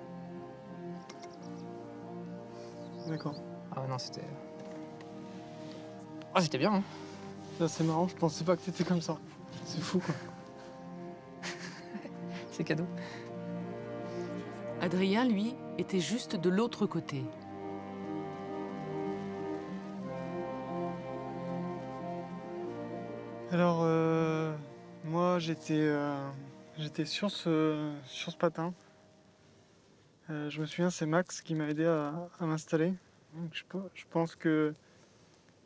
Speaker 4: D'accord.
Speaker 11: Ah ouais, non, c'était... Ah, c'était bien, hein.
Speaker 4: Là, c'est marrant, je pensais pas que t'étais comme ça. C'est fou, quoi.
Speaker 11: C'est cadeau.
Speaker 3: Adrien, lui, était juste de l'autre côté.
Speaker 4: Alors, moi, j'étais sur ce patin. Je me souviens, c'est Max qui m'a aidé à m'installer. Donc, je pense que...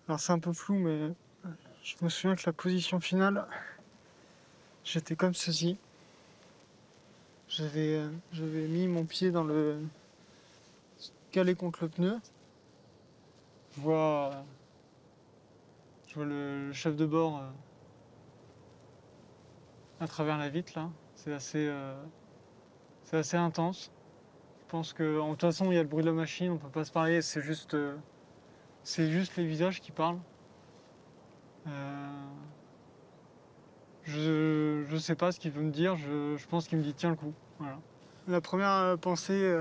Speaker 4: Alors, c'est un peu flou, mais je me souviens que la position finale, j'étais comme ceci. J'avais mis mon pied dans le... calé contre le pneu. Je vois le chef de bord à travers la vitre, là. C'est assez intense. Je pense que, de toute façon, il y a le bruit de la machine, on peut pas se parler, c'est juste les visages qui parlent. Je sais pas ce qu'il veut me dire, je pense qu'il me dit tiens le coup. Voilà. La première pensée,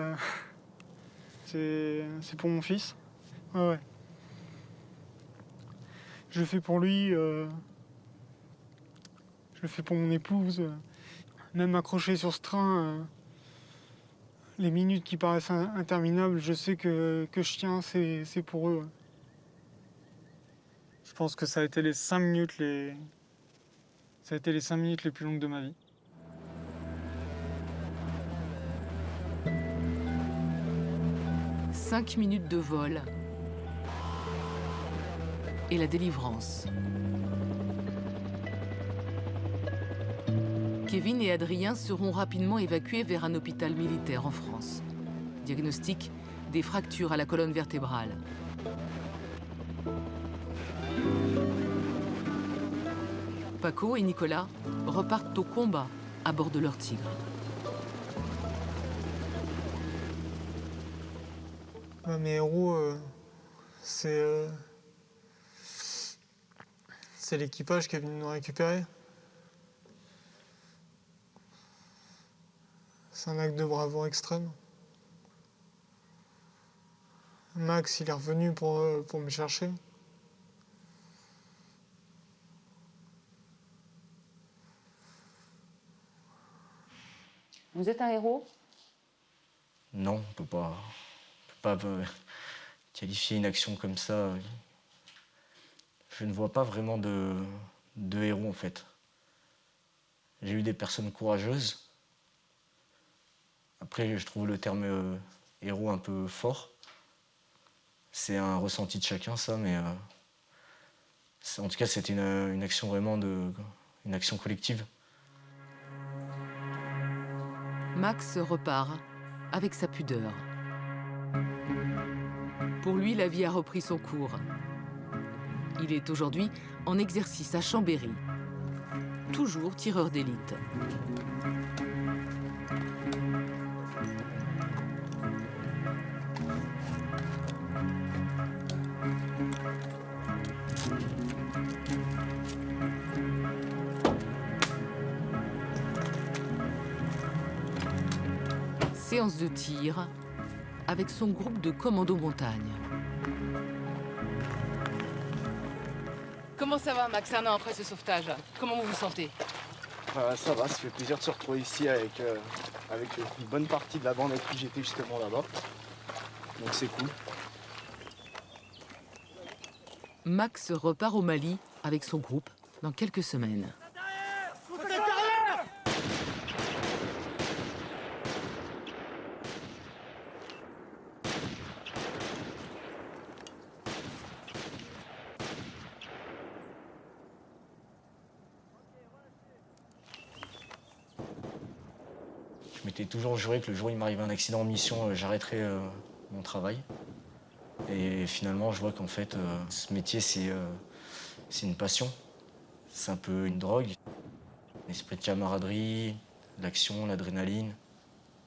Speaker 4: c'est pour mon fils. Ouais, ouais. Je le fais pour lui, je le fais pour mon épouse. Même accroché sur ce train, les minutes qui paraissent interminables, je sais que je tiens, c'est pour eux. Je pense que ça a été les 5 minutes les plus longues de ma vie.
Speaker 3: « 5 minutes de vol et la délivrance. Kevin et Adrien seront rapidement évacués vers un hôpital militaire en France. Diagnostic, des fractures à la colonne vertébrale. Paco et Nicolas repartent au combat à bord de leur Tigre.
Speaker 4: Mes héros, c'est l'équipage qui est venu nous récupérer. C'est un acte de bravoure extrême. Max, il est revenu pour me chercher.
Speaker 2: Vous êtes un héros ?
Speaker 10: Non, on peut pas qualifier une action comme ça. Je ne vois pas vraiment de héros, en fait. J'ai eu des personnes courageuses, Après, je trouve le terme héros un peu fort. C'est un ressenti de chacun, ça, mais en tout cas, c'était une action vraiment une action collective.
Speaker 3: Max repart avec sa pudeur. Pour lui, la vie a repris son cours. Il est aujourd'hui en exercice à Chambéry, toujours tireur d'élite. Séance de tir avec son groupe de commando montagne.
Speaker 2: Comment ça va, Max, un an après ce sauvetage? Comment vous vous sentez?
Speaker 12: Ça va, ça fait plaisir de se retrouver ici avec une bonne partie de la bande avec qui j'étais justement là-bas. Donc c'est cool.
Speaker 3: Max repart au Mali avec son groupe dans quelques semaines.
Speaker 10: Je m'étais toujours juré que le jour où il m'arrivait un accident en mission, j'arrêterais mon travail. Et finalement, je vois qu'en fait, ce métier, c'est une passion. C'est un peu une drogue. L'esprit de camaraderie, l'action, l'adrénaline.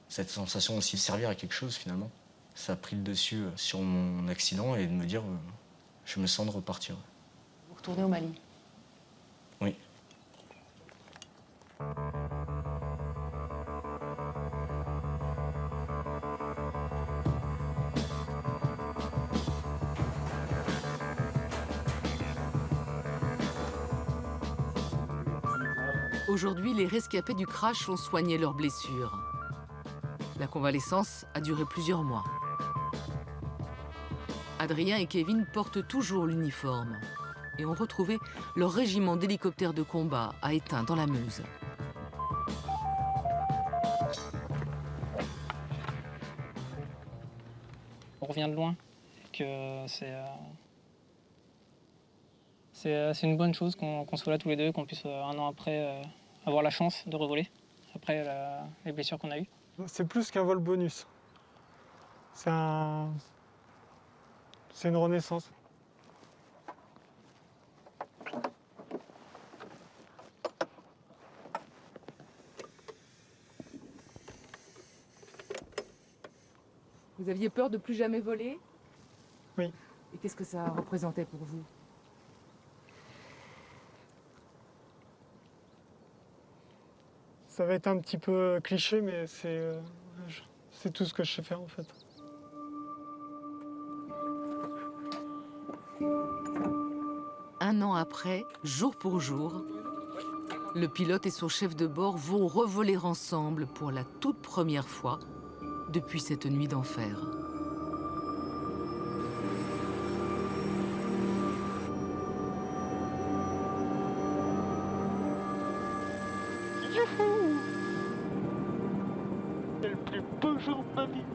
Speaker 10: Cette sensation aussi de servir à quelque chose, finalement. Ça a pris le dessus sur mon accident et de me dire, je me sens de repartir.
Speaker 2: Vous retournez au Mali?
Speaker 10: Oui.
Speaker 3: Aujourd'hui, les rescapés du crash ont soigné leurs blessures. La convalescence a duré plusieurs mois. Adrien et Kevin portent toujours l'uniforme et ont retrouvé leur régiment d'hélicoptères de combat à Étain dans la Meuse.
Speaker 11: On revient de loin, que c'est une bonne chose qu'on soit là tous les deux, qu'on puisse un an après avoir la chance de revoler après les blessures qu'on a eues.
Speaker 4: C'est plus qu'un vol bonus. C'est une renaissance.
Speaker 2: Vous aviez peur de plus jamais voler?
Speaker 4: Oui.
Speaker 2: Et qu'est-ce que ça représentait pour vous?
Speaker 4: Ça va être un petit peu cliché, mais c'est tout ce que je sais faire en fait.
Speaker 3: Un an après, jour pour jour, le pilote et son chef de bord vont revoler ensemble pour la toute première fois depuis cette nuit d'enfer.
Speaker 4: C'est le plus beau jour de ma vie.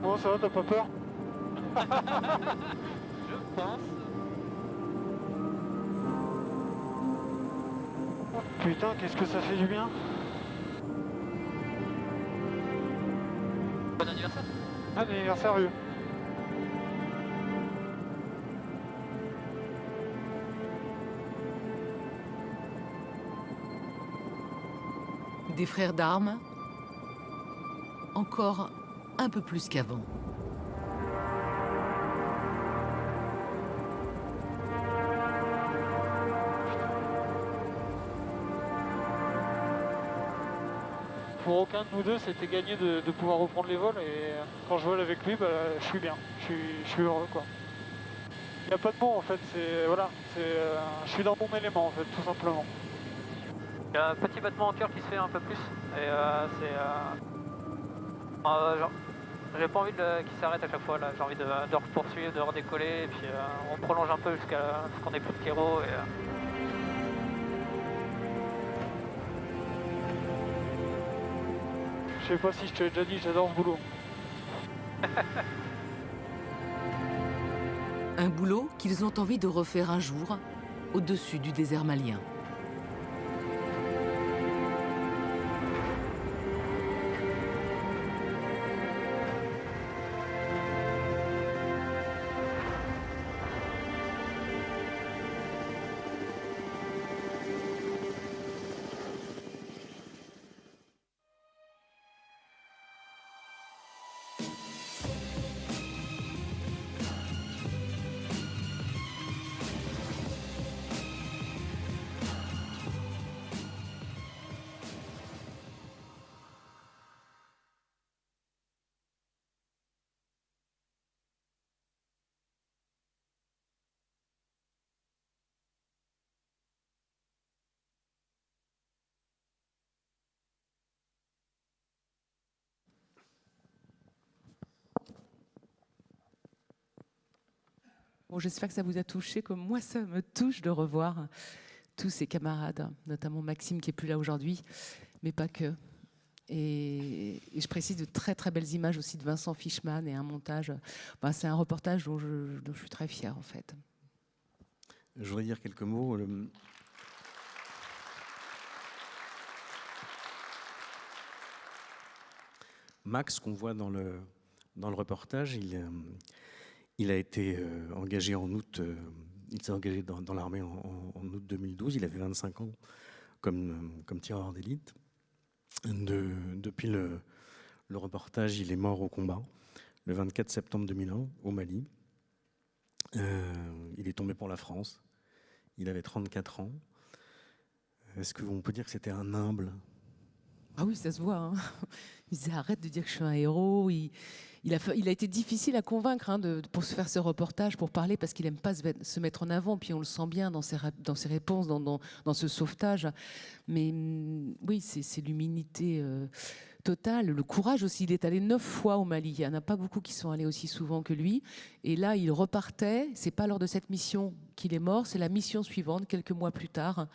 Speaker 4: Bon, ça va, t'as pas peur?
Speaker 11: Je pense.
Speaker 4: Putain, qu'est-ce que ça fait du bien.
Speaker 11: Bon anniversaire.
Speaker 4: Bon anniversaire, vieux.
Speaker 3: Des frères d'armes, encore un peu plus qu'avant.
Speaker 4: Pour aucun de nous deux, c'était gagné de pouvoir reprendre les vols. Et quand je vole avec lui, je suis bien. Je suis heureux, quoi. Il n'y a pas de mots, en fait. Je suis dans mon élément, en fait, tout simplement.
Speaker 11: Il y a un petit battement en cœur qui se fait un peu plus. Et j'ai pas envie qu'il s'arrête à chaque fois. J'ai envie de poursuivre, de redécoller. Et puis on prolonge un peu jusqu'à ce qu'on ait plus de kéro.
Speaker 13: Je sais pas si je te l'ai déjà dit, j'adore ce boulot.
Speaker 3: Un boulot qu'ils ont envie de refaire un jour au-dessus du désert malien.
Speaker 2: Bon, j'espère que ça vous a touché, comme moi ça me touche de revoir tous ces camarades, notamment Maxime qui est plus là aujourd'hui, mais pas que. Et je précise de très très belles images aussi de Vincent Fischmann et un montage. Ben, c'est un reportage dont je suis très fière en fait.
Speaker 1: Je voudrais dire quelques mots. Max, qu'on voit dans le reportage, il a été engagé en août. Il s'est engagé dans l'armée en août 2012. Il avait 25 ans comme tireur d'élite. Depuis le reportage, il est mort au combat le 24 septembre 2001 au Mali. Il est tombé pour la France. Il avait 34 ans. Est-ce qu'on peut dire que c'était un humble?
Speaker 2: Ah oui, ça se voit. Hein. Il disait arrête de dire que je suis un héros. Il a été difficile à convaincre pour se faire ce reportage, pour parler, parce qu'il n'aime pas se mettre en avant. Puis on le sent bien dans ses réponses, dans ce sauvetage. Mais oui, c'est l'humilité totale, le courage aussi. Il est allé 9 fois au Mali. Il n'y en a pas beaucoup qui sont allés aussi souvent que lui. Et là, il repartait. C'est pas lors de cette mission qu'il est mort, c'est la mission suivante, quelques mois plus tard.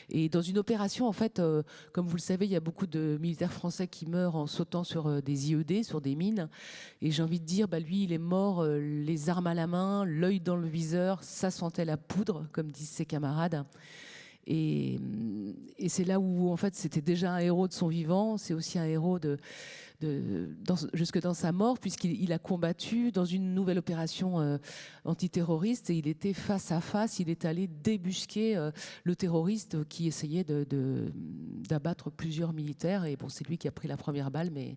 Speaker 2: Et dans une opération, en fait, comme vous le savez, il y a beaucoup de militaires français qui meurent en sautant sur des IED, sur des mines. Et j'ai envie de dire, lui, il est mort les armes à la main, l'œil dans le viseur, ça sentait la poudre, comme disent ses camarades. Et c'est là où, en fait, c'était déjà un héros de son vivant. C'est aussi un héros jusque dans sa mort, puisqu'il a combattu dans une nouvelle opération antiterroriste et il était face à face. Il est allé débusquer le terroriste qui essayait d'abattre plusieurs militaires. Et bon, c'est lui qui a pris la première balle, mais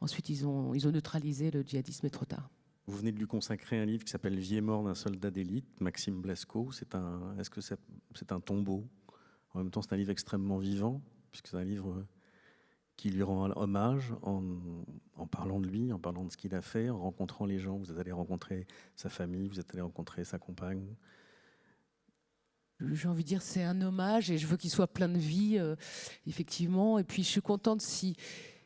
Speaker 2: ensuite, ils ont neutralisé le djihadisme trop tard.
Speaker 1: Vous venez de lui consacrer un livre qui s'appelle « Vie et mort d'un soldat d'élite », Maxime Blesco. Est-ce que c'est un tombeau? En même temps, c'est un livre extrêmement vivant, puisque c'est un livre qui lui rend hommage en parlant de lui, en parlant de ce qu'il a fait, en rencontrant les gens. Vous êtes allé rencontrer sa famille, vous êtes allé rencontrer sa compagne.
Speaker 2: J'ai envie de dire c'est un hommage et je veux qu'il soit plein de vie, effectivement. Et puis je suis contente si,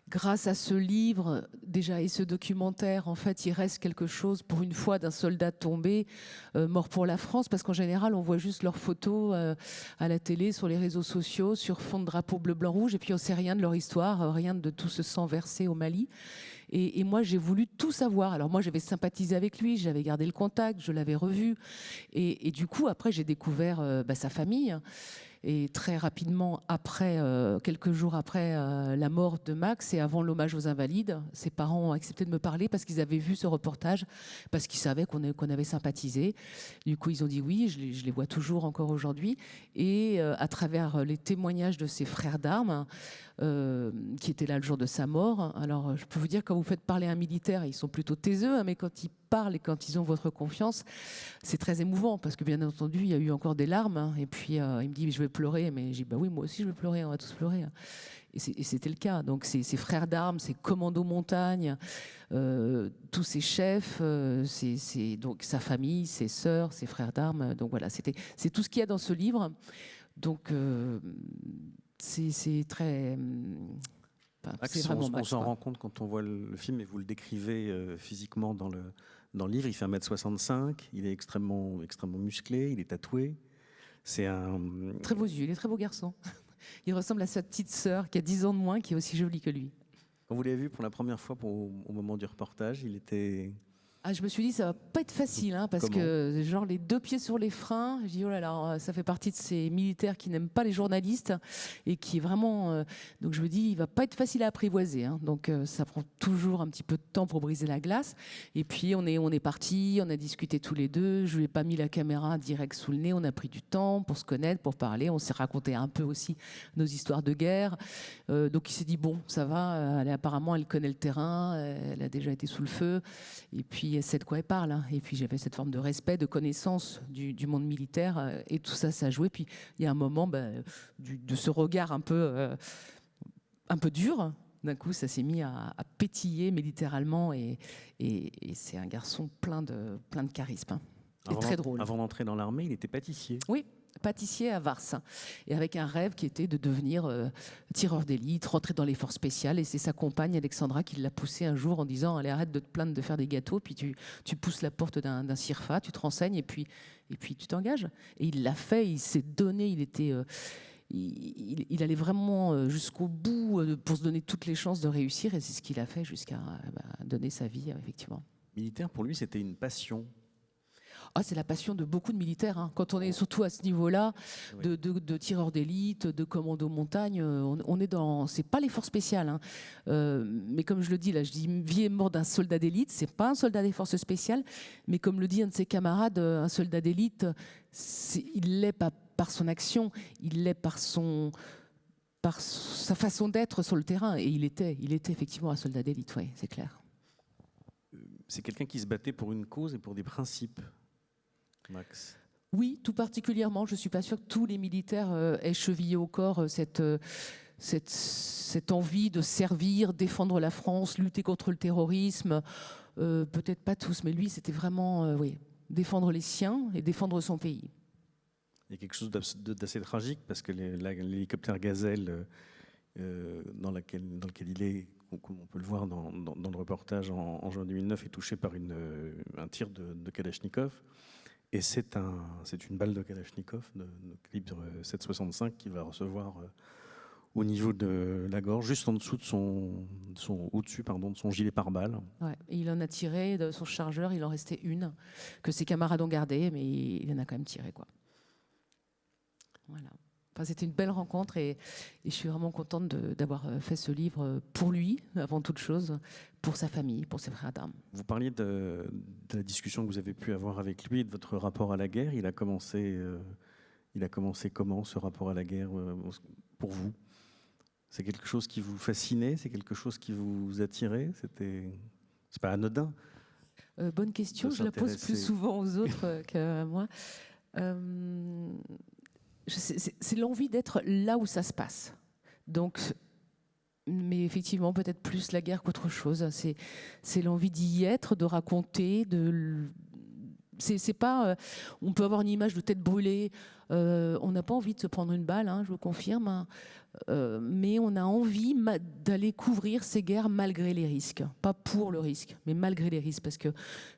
Speaker 2: grâce à ce livre déjà et ce documentaire, en fait, il reste quelque chose pour une fois d'un soldat tombé, mort pour la France, parce qu'en général, on voit juste leurs photos à la télé, sur les réseaux sociaux, sur fond de drapeau bleu, blanc, rouge, et puis on ne sait rien de leur histoire, rien de tout ce sang versé au Mali. Et moi, j'ai voulu tout savoir. Alors moi, j'avais sympathisé avec lui, j'avais gardé le contact, je l'avais revu. Et du coup, après, j'ai découvert sa famille. Et très rapidement, après, quelques jours après la mort de Max et avant l'hommage aux Invalides, ses parents ont accepté de me parler parce qu'ils avaient vu ce reportage, parce qu'ils savaient qu'on avait sympathisé. Du coup, ils ont dit oui, je les vois toujours encore aujourd'hui. Et à travers les témoignages de ses frères d'armes, qui étaient là le jour de sa mort. Alors, je peux vous dire, quand vous faites parler un militaire, ils sont plutôt taiseux, mais quand ils parlent et quand ils ont votre confiance, c'est très émouvant parce que bien entendu, il y a eu encore des larmes. Et puis, il me dit, je vais pleurer. Mais j'ai dit, oui, moi aussi, je vais pleurer, on va tous pleurer. Et c'était le cas. Donc, ses frères d'armes, ses commandos montagne, tous ses chefs, donc sa famille, ses sœurs, ses frères d'armes. Donc voilà, c'est tout ce qu'il y a dans ce livre. Donc, c'est très...
Speaker 1: c'est vraiment on s'en rend compte quand on voit le film et vous le décrivez physiquement dans le livre. Il fait 1m65, il est extrêmement musclé, il est tatoué. C'est un...
Speaker 2: Très beaux yeux, il est très beau garçon. Il ressemble à sa petite sœur qui a 10 ans de moins, qui est aussi jolie que lui.
Speaker 1: Quand vous l'avez vu pour la première fois au moment du reportage, il était...
Speaker 2: Ah, je me suis dit, ça va pas être facile, hein, parce que genre les 2 pieds sur les freins, je dis, oh là là, ça fait partie de ces militaires qui n'aiment pas les journalistes et qui est vraiment... donc je me dis, il va pas être facile à apprivoiser. Hein, donc ça prend toujours un petit peu de temps pour briser la glace. Et puis on est parti, on a discuté tous les deux, je lui ai pas mis la caméra direct sous le nez, on a pris du temps pour se connaître, pour parler, on s'est raconté un peu aussi nos histoires de guerre. Donc il s'est dit, bon, ça va, apparemment elle connaît le terrain, elle a déjà été sous le feu. Et puis elle sait de quoi elle parle. Hein. Et puis j'avais cette forme de respect, de connaissance du monde militaire. Et tout ça, ça a joué. Puis il y a un moment de ce regard un peu dur. D'un coup, ça s'est mis à pétiller, mais littéralement. Et c'est un garçon plein de charisme. Hein. Et très drôle.
Speaker 1: Avant d'entrer dans l'armée, il était pâtissier.
Speaker 2: Oui. Pâtissier à Vars, et avec un rêve qui était de devenir tireur d'élite, rentrer dans les forces spéciales. Et c'est sa compagne Alexandra qui l'a poussé un jour en disant, allez, arrête de te plaindre de faire des gâteaux, puis tu pousses la porte d'un CIRFA, tu te renseignes et puis tu t'engages. Et il l'a fait, il s'est donné, il allait vraiment jusqu'au bout pour se donner toutes les chances de réussir, et c'est ce qu'il a fait jusqu'à donner sa vie, effectivement.
Speaker 1: Militaire, pour lui, c'était une passion.
Speaker 2: Ah, c'est la passion de beaucoup de militaires. Hein. Quand on est surtout à ce niveau-là, oui. de tireurs d'élite, de commando montagne, on est dans. C'est pas les forces spéciales. Hein. Mais comme je le dis là, je dis vie et mort d'un soldat d'élite. C'est pas un soldat des forces spéciales, mais comme le dit un de ses camarades, un soldat d'élite, il l'est pas par son action, il l'est par sa façon d'être sur le terrain. Et il était effectivement un soldat d'élite. Oui, c'est clair.
Speaker 1: C'est quelqu'un qui se battait pour une cause et pour des principes. Max.
Speaker 2: Oui, tout particulièrement. Je ne suis pas sûre que tous les militaires aient chevillé au corps cette envie de servir, défendre la France, lutter contre le terrorisme. Peut-être pas tous, mais lui, c'était vraiment défendre les siens et défendre son pays.
Speaker 1: Il y a quelque chose d'assez tragique parce que l'hélicoptère Gazelle dans lequel il est, on peut le voir dans le reportage en juin 2009, est touché par un tir de Kalachnikov. Et c'est une balle de Kalachnikov de calibre 7,65 qui va recevoir au niveau de la gorge, juste en dessous de au-dessus de son gilet pare-balles.
Speaker 2: Ouais, et il en a tiré de son chargeur, il en restait une que ses camarades ont gardée, mais il en a quand même tiré, quoi. Voilà. Enfin, c'était une belle rencontre et je suis vraiment contente d'avoir fait ce livre pour lui, avant toute chose, pour sa famille, pour ses frères d'armes.
Speaker 1: Vous parliez de la discussion que vous avez pu avoir avec lui, de votre rapport à la guerre. Il a commencé comment, ce rapport à la guerre, pour vous? C'est quelque chose qui vous fascinait? C'est quelque chose qui vous attirait? C'est pas anodin.
Speaker 2: Bonne question, je la pose plus souvent aux autres qu'à moi. C'est l'envie d'être là où ça se passe. Donc, mais effectivement, peut-être plus la guerre qu'autre chose. C'est l'envie d'y être, de raconter, c'est pas. On peut avoir une image de tête brûlée. On n'a pas envie de se prendre une balle, hein, je vous confirme. Hein. Mais on a envie d'aller couvrir ces guerres malgré les risques. Pas pour le risque, mais malgré les risques.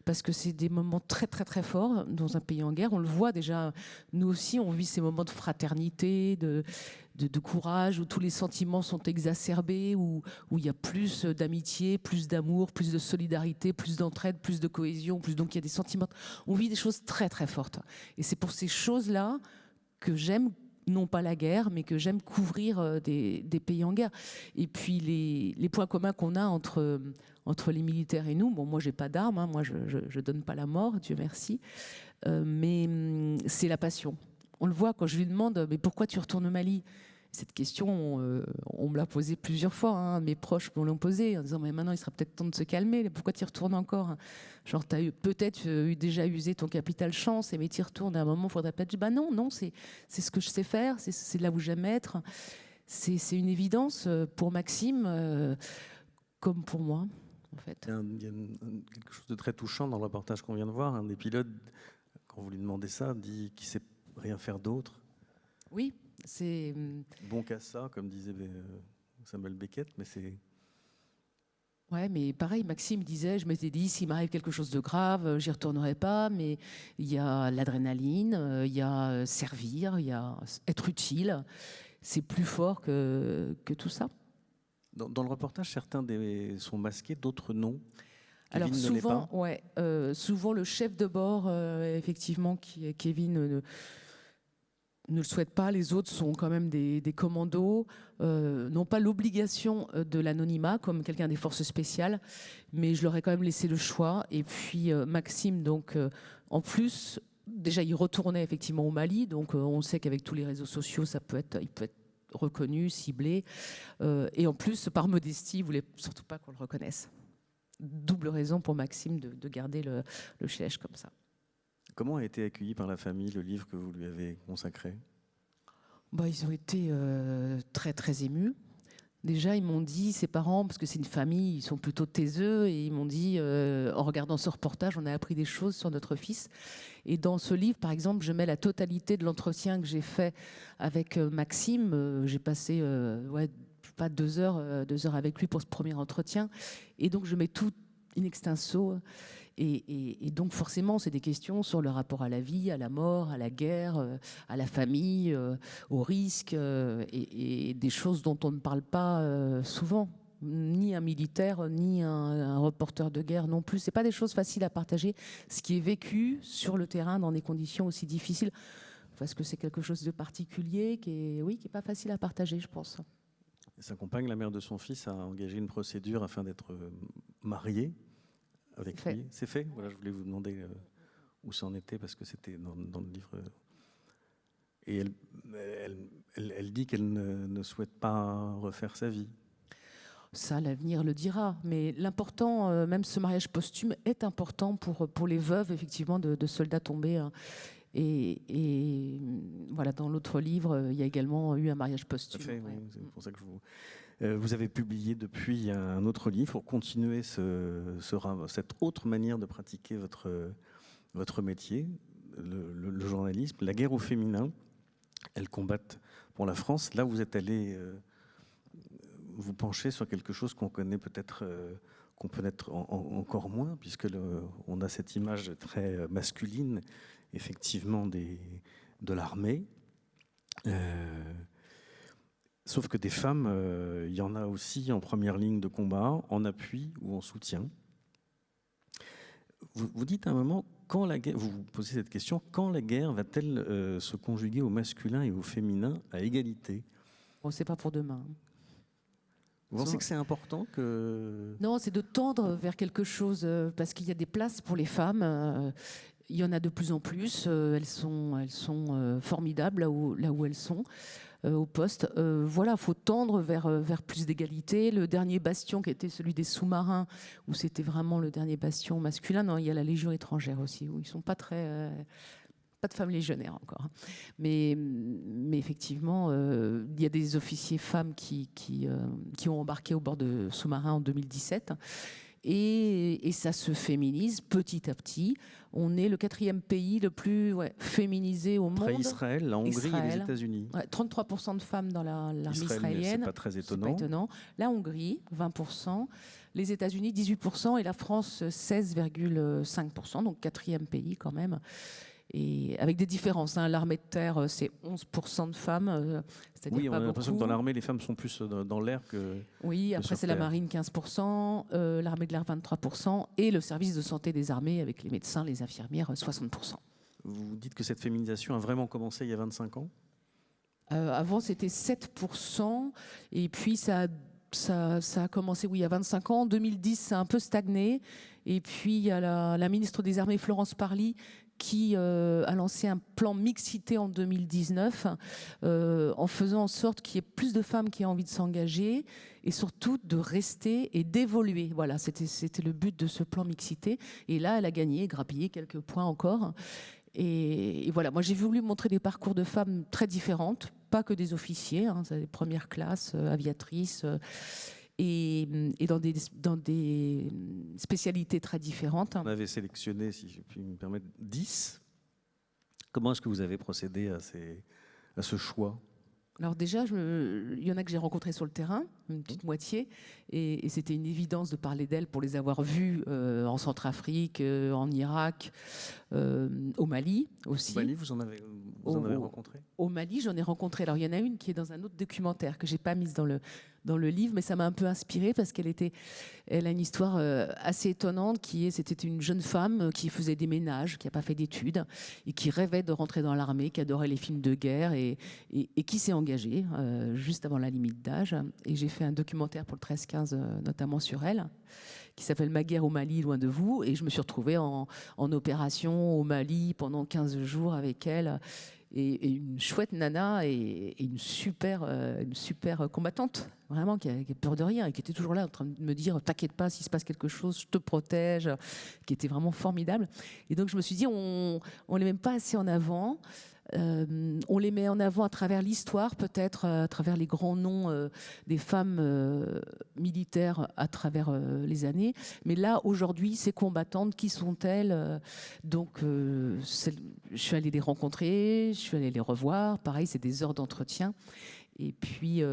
Speaker 2: Parce que c'est des moments très, très, très forts dans un pays en guerre. On le voit déjà. Nous aussi, on vit ces moments de fraternité, de courage, où tous les sentiments sont exacerbés, où il y a plus d'amitié, plus d'amour, plus de solidarité, plus d'entraide, plus de cohésion. Donc il y a des sentiments. On vit des choses très, très fortes. Et c'est pour ces choses-là que j'aime, non pas la guerre, mais que j'aime couvrir des pays en guerre. Et puis les points communs qu'on a entre les militaires et nous, bon, moi j'ai pas d'armes, hein, moi je donne pas la mort, Dieu merci, mais c'est la passion. On le voit quand je lui demande, mais pourquoi tu retournes au Mali? Cette question, on me l'a posée plusieurs fois, hein, mes proches me l'ont posée en disant, mais maintenant il sera peut-être temps de se calmer, pourquoi tu y retournes encore? Genre, tu as peut-être déjà usé ton capital chance, mais tu y retournes à un moment, il faudrait pas te dire, bah non, c'est ce que je sais faire, c'est là où j'aime être. C'est une évidence pour Maxime, comme pour moi, en fait.
Speaker 1: Il y a quelque chose de très touchant dans le reportage qu'on vient de voir. Un des pilotes, quand vous lui demandez ça, dit qu'il ne sait rien faire d'autre.
Speaker 2: Oui. C'est
Speaker 1: bon qu'à ça, comme disait Samuel Beckett, mais c'est...
Speaker 2: Ouais, mais pareil, Maxime disait, je m'étais dit, s'il m'arrive quelque chose de grave, j'y retournerai pas, mais il y a l'adrénaline, il y a servir, il y a être utile, c'est plus fort que tout ça.
Speaker 1: Dans le reportage, certains sont masqués, d'autres non.
Speaker 2: Alors
Speaker 1: Kevin ne l'est
Speaker 2: souvent,
Speaker 1: pas.
Speaker 2: ouais, souvent le chef de bord, effectivement, qui est Kevin, ne le souhaite pas. Les autres sont quand même des commandos, n'ont pas l'obligation de l'anonymat comme quelqu'un des forces spéciales, mais je leur ai quand même laissé le choix. Et puis Maxime, donc en plus, déjà il retournait effectivement au Mali, donc on sait qu'avec tous les réseaux sociaux, il peut être reconnu, ciblé, et en plus par modestie, il voulait surtout pas qu'on le reconnaisse. Double raison pour Maxime de garder le Chelech comme ça.
Speaker 1: Comment a été accueilli par la famille le livre que vous lui avez consacré?
Speaker 2: Ils ont été très très émus. Déjà, ils m'ont dit, ses parents, parce que c'est une famille, ils sont plutôt taiseux, et ils m'ont dit, en regardant ce reportage, on a appris des choses sur notre fils. Et dans ce livre, par exemple, je mets la totalité de l'entretien que j'ai fait avec Maxime. J'ai passé pas 2 heures avec lui pour ce premier entretien. Et donc, je mets tout in extenso. Et donc, forcément, c'est des questions sur le rapport à la vie, à la mort, à la guerre, à la famille, au risque, et des choses dont on ne parle pas souvent. Ni un militaire, ni un reporter de guerre non plus. Ce n'est pas des choses faciles à partager. Ce qui est vécu sur le terrain dans des conditions aussi difficiles, parce que c'est quelque chose de particulier qui est pas facile à partager, je pense.
Speaker 1: Sa compagne, la mère de son fils, a engagé une procédure afin d'être mariée avec lui. C'est fait. Voilà, je voulais vous demander où ça en était, parce que c'était dans le livre. Et elle dit qu'elle ne souhaite pas refaire sa vie.
Speaker 2: Ça, l'avenir le dira. Mais l'important, même ce mariage posthume, est important pour les veuves, effectivement, de soldats tombés. Hein. Et voilà, dans l'autre livre, il y a également eu un mariage posthume.
Speaker 1: Tout à fait, oui, c'est pour ça que vous avez publié depuis un autre livre pour continuer cette autre manière de pratiquer votre métier, le journalisme. La guerre au féminin, elles combattent pour la France. Là, vous êtes allé vous pencher sur quelque chose qu'on connaît peut-être, qu'on peut être encore moins, puisque on a cette image très masculine, effectivement, de l'armée. Sauf que des femmes, il y en a aussi en première ligne de combat, en appui ou en soutien. Vous dites à un moment, quand la guerre, vous vous posez cette question, quand la guerre va-t-elle se conjuguer au masculin et au féminin à égalité?
Speaker 2: Bon, c'est pas pour demain.
Speaker 1: Vous pensez que c'est important que...
Speaker 2: Non, c'est de tendre vers quelque chose, parce qu'il y a des places pour les femmes. Il y en a de plus en plus. Elles sont formidables là où elles sont. Au poste. Voilà, il faut tendre vers plus d'égalité. Le dernier bastion qui était celui des sous-marins, où c'était vraiment le dernier bastion masculin, non, il y a la Légion étrangère aussi, où ils ne sont pas très... pas de femmes légionnaires encore. Mais effectivement, il y a des officiers femmes qui ont embarqué au bord de sous-marins en 2017. Et ça se féminise petit à petit. On est le 4e pays le plus féminisé au monde.
Speaker 1: Après Israël, la Hongrie et les États-Unis.
Speaker 2: 33% de femmes dans l'armée israélienne.
Speaker 1: C'est pas très étonnant.
Speaker 2: C'est pas étonnant. La Hongrie, 20%. Les États-Unis, 18%. Et la France, 16,5%. Donc 4e pays quand même. Et avec des différences. Hein. L'armée de terre, c'est 11% de femmes.
Speaker 1: Oui, on a l'impression que dans l'armée, les femmes sont plus dans l'air que...
Speaker 2: Oui, après c'est la marine, 15%, l'armée de l'air, 23%, et le service de santé des armées, avec les médecins, les infirmières, 60%.
Speaker 1: Vous dites que cette féminisation a vraiment commencé il y a 25 ans?
Speaker 2: Avant, c'était 7%, et puis ça a commencé, oui, il y a 25 ans. En 2010, ça a un peu stagné. Et puis, il y a la ministre des Armées, Florence Parly, qui a lancé un plan mixité en 2019 en faisant en sorte qu'il y ait plus de femmes qui aient envie de s'engager et surtout de rester et d'évoluer. Voilà, c'était le but de ce plan mixité. Et là, elle a gagné, grappillé quelques points encore. Et voilà, moi j'ai voulu montrer des parcours de femmes très différentes, pas que des officiers, hein, des premières classes, aviatrices, et dans des spécialités très différentes.
Speaker 1: On avait sélectionné, si je puis me permettre, 10. Comment est-ce que vous avez procédé à ce choix?
Speaker 2: Alors déjà, il y en a que j'ai rencontrés sur le terrain, une petite moitié, et c'était une évidence de parler d'elles pour les avoir vues en Centrafrique, en Irak, au Mali aussi.
Speaker 1: Au Mali, vous Vous en avez rencontré ?
Speaker 2: Au Mali, j'en ai rencontré. Alors, il y en a une qui est dans un autre documentaire que je n'ai pas mise dans le livre, mais ça m'a un peu inspirée parce elle a une histoire assez étonnante c'était une jeune femme qui faisait des ménages, qui n'a pas fait d'études et qui rêvait de rentrer dans l'armée, qui adorait les films de guerre et qui s'est engagée juste avant la limite d'âge. Et j'ai fait un documentaire pour le 13-15, notamment sur elle, qui s'appelle Ma guerre au Mali, loin de vous. Et je me suis retrouvée en opération au Mali pendant 15 jours avec elle. Et une chouette nana et une super combattante, vraiment, qui a peur de rien et qui était toujours là en train de me dire « T'inquiète pas, s'il se passe quelque chose, je te protège », qui était vraiment formidable. Et donc je me suis dit, on les met pas assez en avant. On les met en avant à travers l'histoire, peut-être à travers les grands noms des femmes militaires à travers les années. Mais là, aujourd'hui, ces combattantes, qui sont-elles ? Donc, je suis allée les rencontrer, je suis allée les revoir. Pareil, c'est des heures d'entretien. Et puis,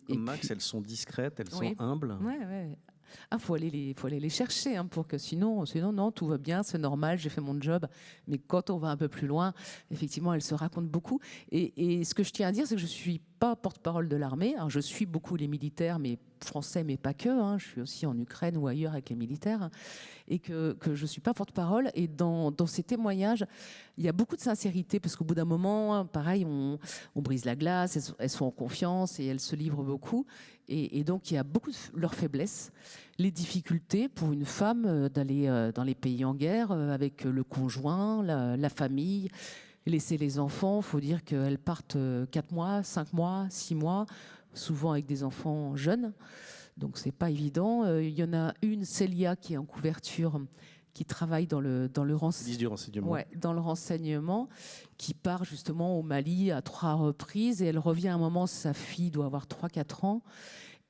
Speaker 1: Max, elles sont discrètes, elles sont humbles.
Speaker 2: Ouais. Ah, faut aller les chercher, hein, pour que sinon, non, tout va bien, c'est normal, j'ai fait mon job. Mais quand on va un peu plus loin, effectivement, elles se racontent beaucoup. Et ce que je tiens à dire, c'est que je suis pas porte-parole de l'armée. Alors, je suis beaucoup les militaires, mais français, mais pas que. Hein. Je suis aussi en Ukraine ou ailleurs avec les militaires. Et que je suis pas porte-parole. Et dans ces témoignages, il y a beaucoup de sincérité, parce qu'au bout d'un moment, pareil, on brise la glace, elles sont en confiance et elles se livrent beaucoup. Et donc, il y a beaucoup de leurs faiblesses, les difficultés pour une femme d'aller dans les pays en guerre avec le conjoint, la famille, laisser les enfants. Il faut dire qu'elles partent 4 mois, 5 mois, 6 mois, souvent avec des enfants jeunes. Donc, c'est pas évident. Il y en a une, Célia, qui est en couverture, qui travaille dans le renseignement. Ouais, dans le renseignement, qui part justement au Mali à 3 reprises. Et elle revient à un moment, sa fille doit avoir 3-4 ans.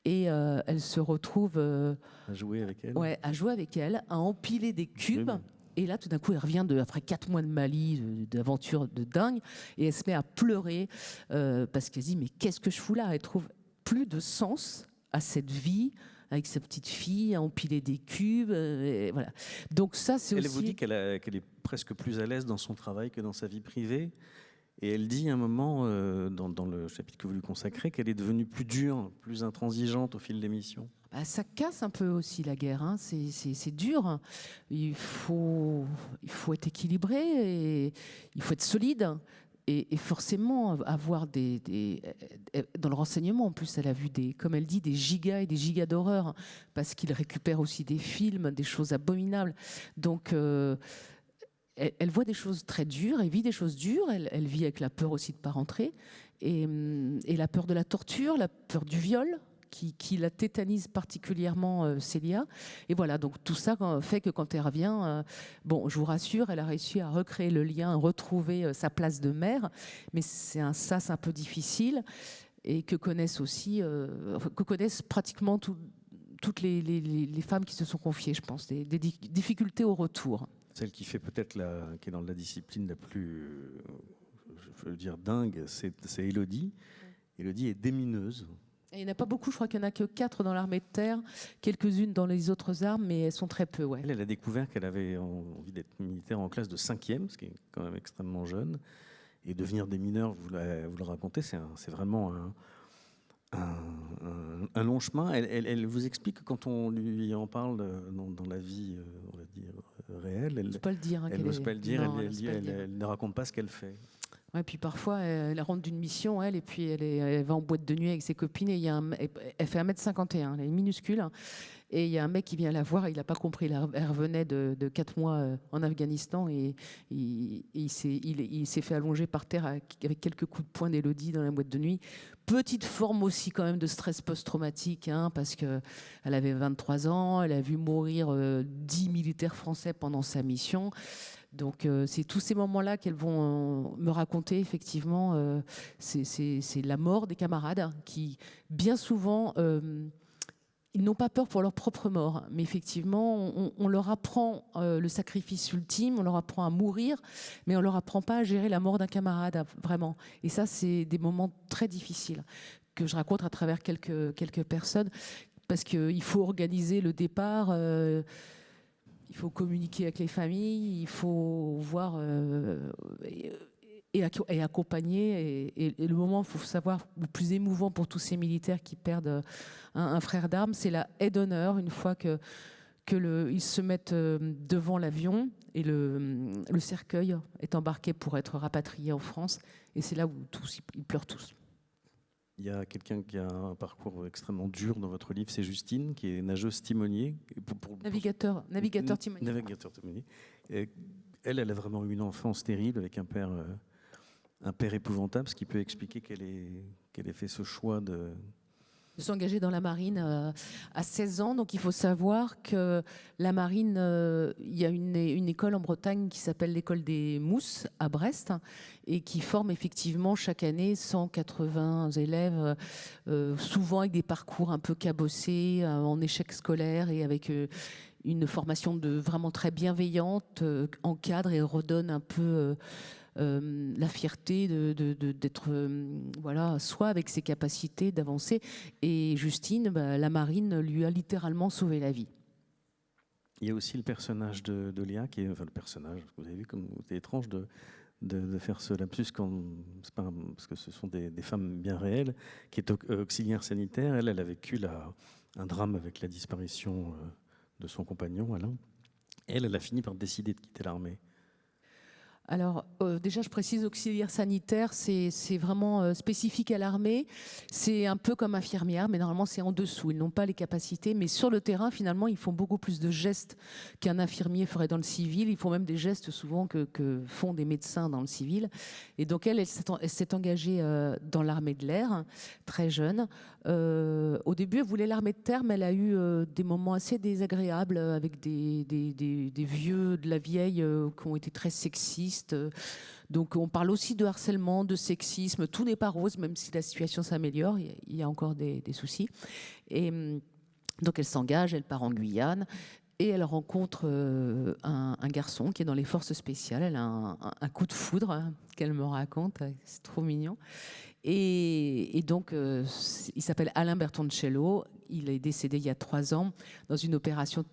Speaker 2: Et elle se retrouve...
Speaker 1: à jouer avec elle.
Speaker 2: Ouais, à jouer avec elle, à empiler des cubes. Oui. Et là, tout d'un coup, elle revient après 4 mois de Mali, d'aventure de dingue. Et elle se met à pleurer parce qu'elle se dit, mais qu'est-ce que je fous là ? Elle trouve plus de sens à cette vie, avec sa petite fille, à empiler des cubes. Et voilà. Donc ça, c'est aussi...
Speaker 1: Elle vous dit qu'elle est presque plus à l'aise dans son travail que dans sa vie privée. Et elle dit à un moment, dans le chapitre que vous lui consacrez, qu'elle est devenue plus dure, plus intransigeante au fil des missions.
Speaker 2: Bah, ça casse un peu aussi la guerre, hein. C'est dur. Il faut être équilibré, et il faut être solide. Et forcément, avoir dans le renseignement, en plus, elle a vu comme elle dit, des gigas et des gigas d'horreur, parce qu'il récupère aussi des films, des choses abominables. Donc, elle voit des choses très dures, elle vit des choses dures, elle vit avec la peur aussi de ne pas rentrer, et la peur de la torture, la peur du viol, qui la tétanise particulièrement, Célia. Et voilà, donc tout ça fait que quand elle revient, bon, je vous rassure, elle a réussi à recréer le lien, à retrouver sa place de mère, mais c'est un sas un peu difficile, et que connaissent pratiquement toutes les femmes qui se sont confiées, je pense, des difficultés au retour.
Speaker 1: Celle qui fait peut-être qui est dans la discipline la plus, je veux dire, dingue, c'est Élodie. Élodie est démineuse.
Speaker 2: Et il n'y en a pas beaucoup, je crois qu'il n'y en a que 4 dans l'armée de terre, quelques-unes dans les autres armes, mais elles sont très peu. Ouais.
Speaker 1: Elle a découvert qu'elle avait envie d'être militaire en classe de 5e, ce qui est quand même extrêmement jeune. Et devenir démineur, vous le racontez, c'est vraiment un long chemin. Elle vous explique que quand on lui en parle dans la vie, on va dire, réelle, elle n'ose pas le dire. Elle ne raconte pas ce qu'elle fait.
Speaker 2: Ouais, puis parfois, elle rentre d'une mission, et puis elle va en boîte de nuit avec ses copines, et elle fait 1m51, elle est minuscule, et il y a un mec qui vient la voir, il n'a pas compris, elle revenait de 4 mois en Afghanistan, et il s'est fait allonger par terre avec quelques coups de poing d'Élodie dans la boîte de nuit. Petite forme aussi quand même de stress post-traumatique, hein, parce qu'elle avait 23 ans, elle a vu mourir 10 militaires français pendant sa mission. Donc c'est tous ces moments-là qu'elles vont me raconter, effectivement. C'est la mort des camarades qui, bien souvent, ils n'ont pas peur pour leur propre mort. Mais effectivement, on leur apprend le sacrifice ultime, on leur apprend à mourir, mais on leur apprend pas à gérer la mort d'un camarade, vraiment. Et ça, c'est des moments très difficiles que je raconte à travers quelques personnes, parce qu'il faut organiser le départ. Il faut communiquer avec les familles, il faut voir et accompagner. Et le moment, il faut savoir, le plus émouvant pour tous ces militaires qui perdent un frère d'armes, c'est la haie d'honneur, une fois ils se mettent devant l'avion et le cercueil est embarqué pour être rapatrié en France. Et c'est là où ils pleurent tous.
Speaker 1: Il y a quelqu'un qui a un parcours extrêmement dur dans votre livre, c'est Justine, qui est nageuse timonier.
Speaker 2: Navigateur timonier.
Speaker 1: Navigateur timonier. Elle a vraiment eu une enfance terrible avec un père épouvantable, ce qui peut expliquer qu'elle ait fait ce choix de
Speaker 2: s'engager dans la marine à 16 ans. Donc il faut savoir que la marine, il y a une école en Bretagne qui s'appelle l'école des Mousses à Brest et qui forme effectivement chaque année 180 élèves, souvent avec des parcours un peu cabossés, en échec scolaire et avec une formation vraiment très bienveillante, encadre et redonne un peu la fierté d'être voilà, soit avec ses capacités d'avancer. Et Justine, la marine lui a littéralement sauvé la vie.
Speaker 1: Il y a aussi le personnage de Léa, qui est, enfin le personnage, vous avez vu comme c'est étrange de faire ce lapsus parce que ce sont des femmes bien réelles, qui est auxiliaire sanitaire. Elle a vécu un drame avec la disparition de son compagnon, Alain. Elle a fini par décider de quitter l'armée.
Speaker 2: Alors, déjà, je précise, auxiliaire sanitaire, c'est vraiment spécifique à l'armée. C'est un peu comme infirmière, mais normalement, c'est en dessous. Ils n'ont pas les capacités. Mais sur le terrain, finalement, ils font beaucoup plus de gestes qu'un infirmier ferait dans le civil. Ils font même des gestes souvent que font des médecins dans le civil. Et donc, elle s'est engagée dans l'armée de l'air, très jeune. Au début, elle voulait l'armée de terre, mais elle a eu des moments assez désagréables avec des vieux de la vieille qui ont été très sexistes. Donc on parle aussi de harcèlement, de sexisme. Tout n'est pas rose, même si la situation s'améliore, il y a encore des soucis. Et donc elle s'engage, elle part en Guyane et elle rencontre un garçon qui est dans les forces spéciales. Elle a un coup de foudre qu'elle me raconte, c'est trop mignon. Et donc il s'appelle Alain Bertoncello. Il est décédé il y a 3 ans dans une opération